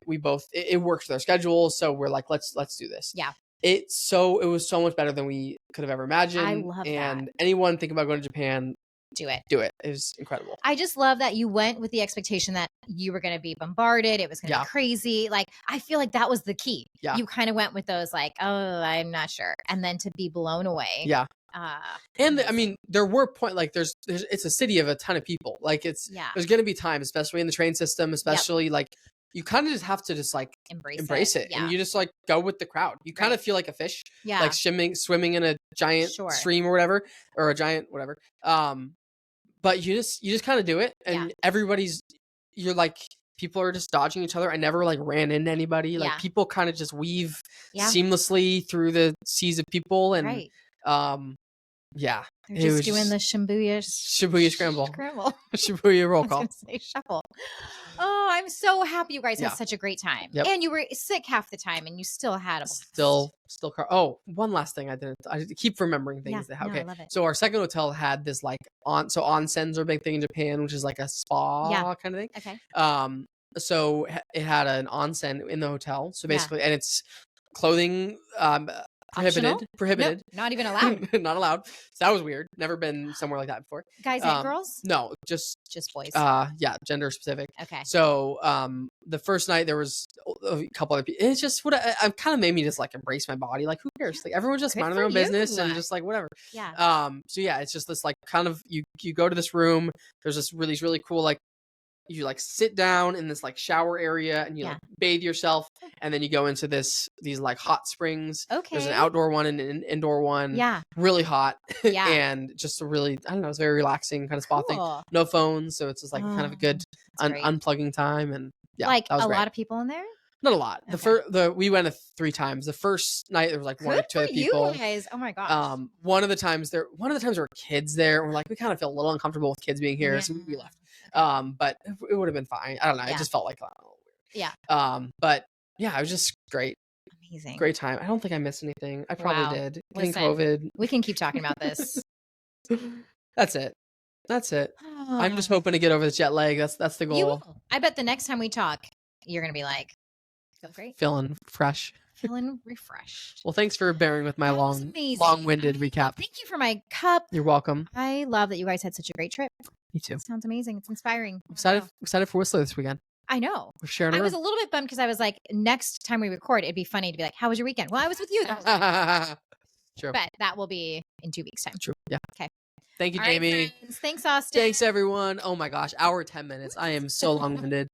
works with our schedule. So we're like, let's do this. Yeah. It was so much better than we could have ever imagined. I love that. And anyone thinking about going to Japan, do it. It was incredible. I just love that you went with the expectation that you were going to be bombarded. It was going to be crazy. Like, I feel like that was the key. Yeah. You kind of went with those like, oh, I'm not sure. And then to be blown away. Yeah. And I mean, there were it's a city of a ton of people. Like there's going to be time, especially in the train system, especially like you kind of just have to just like embrace it. Yeah. And you just like go with the crowd. You kind of feel like a fish, like swimming in a giant stream or whatever, or a giant, whatever. But you just kind of do it, and you're like, people are just dodging each other. I never like ran into anybody. Like people kind of just weave seamlessly through the seas of people. And, they're just doing the Shibuya scramble. Shibuya roll call. Say shuffle. Oh, I'm so happy you guys had such a great time. Yep. And you were sick half the time, and you still had a blast. Oh, one last thing I keep remembering things. I love it. So our second hotel had this like onsens are a big thing in Japan, which is like a spa kind of thing. Okay. So it had an onsen in the hotel. So basically, and it's clothing prohibited. Nope, not even allowed. Not allowed. So that was weird. Never been somewhere like that before. Guys and girls? No, just boys. Gender specific. Okay. So the first night there was a couple other people. It's just I kind of made me just like embrace my body. Like who cares? Like everyone's just minding their own business and just like whatever. Yeah. So yeah, it's just this like kind of you go to this room. There's this really cool like you like sit down in this like shower area and you like bathe yourself, and then you go into these like hot springs. Okay. There's an outdoor one and an indoor one. Yeah. Really hot. Yeah. And just a really, I don't know, it's very relaxing kind of spa thing. No phones, so it's just like kind of a good unplugging time. And yeah, like that was a great. lot of people in there. Not a lot. Okay. We went 3 times. The first night there was like 1 or 2 other people. You guys. Oh my gosh. One of the times there were kids there. And we're like, we kind of feel a little uncomfortable with kids being here, so we left. But it would have been fine. I don't know. It just felt like weird. Yeah. But yeah, it was just great. Amazing. Great time. I don't think I missed anything. I probably did. Getting Listen, COVID. We can keep talking about this. That's it. I'm just hoping to get over the jet lag. That's the goal. You will. I bet the next time we talk, you're gonna be like, feel great, feeling fresh, feeling refreshed. Well, thanks for bearing with my long-winded recap. Thank you for my cup. You're welcome. I love that you guys had such a great trip. Me too. It sounds amazing. It's inspiring. Excited for Whistler this weekend. I know. We're sharing. I was a little bit bummed because I was like, next time we record, it'd be funny to be like, "How was your weekend?" Well, I was with you. True. But that will be in 2 weeks' time. True. Yeah. Okay. Thank you, Jamie. Right, thanks, Austin. Thanks, everyone. Oh my gosh, hour 10 minutes. I am so long-winded.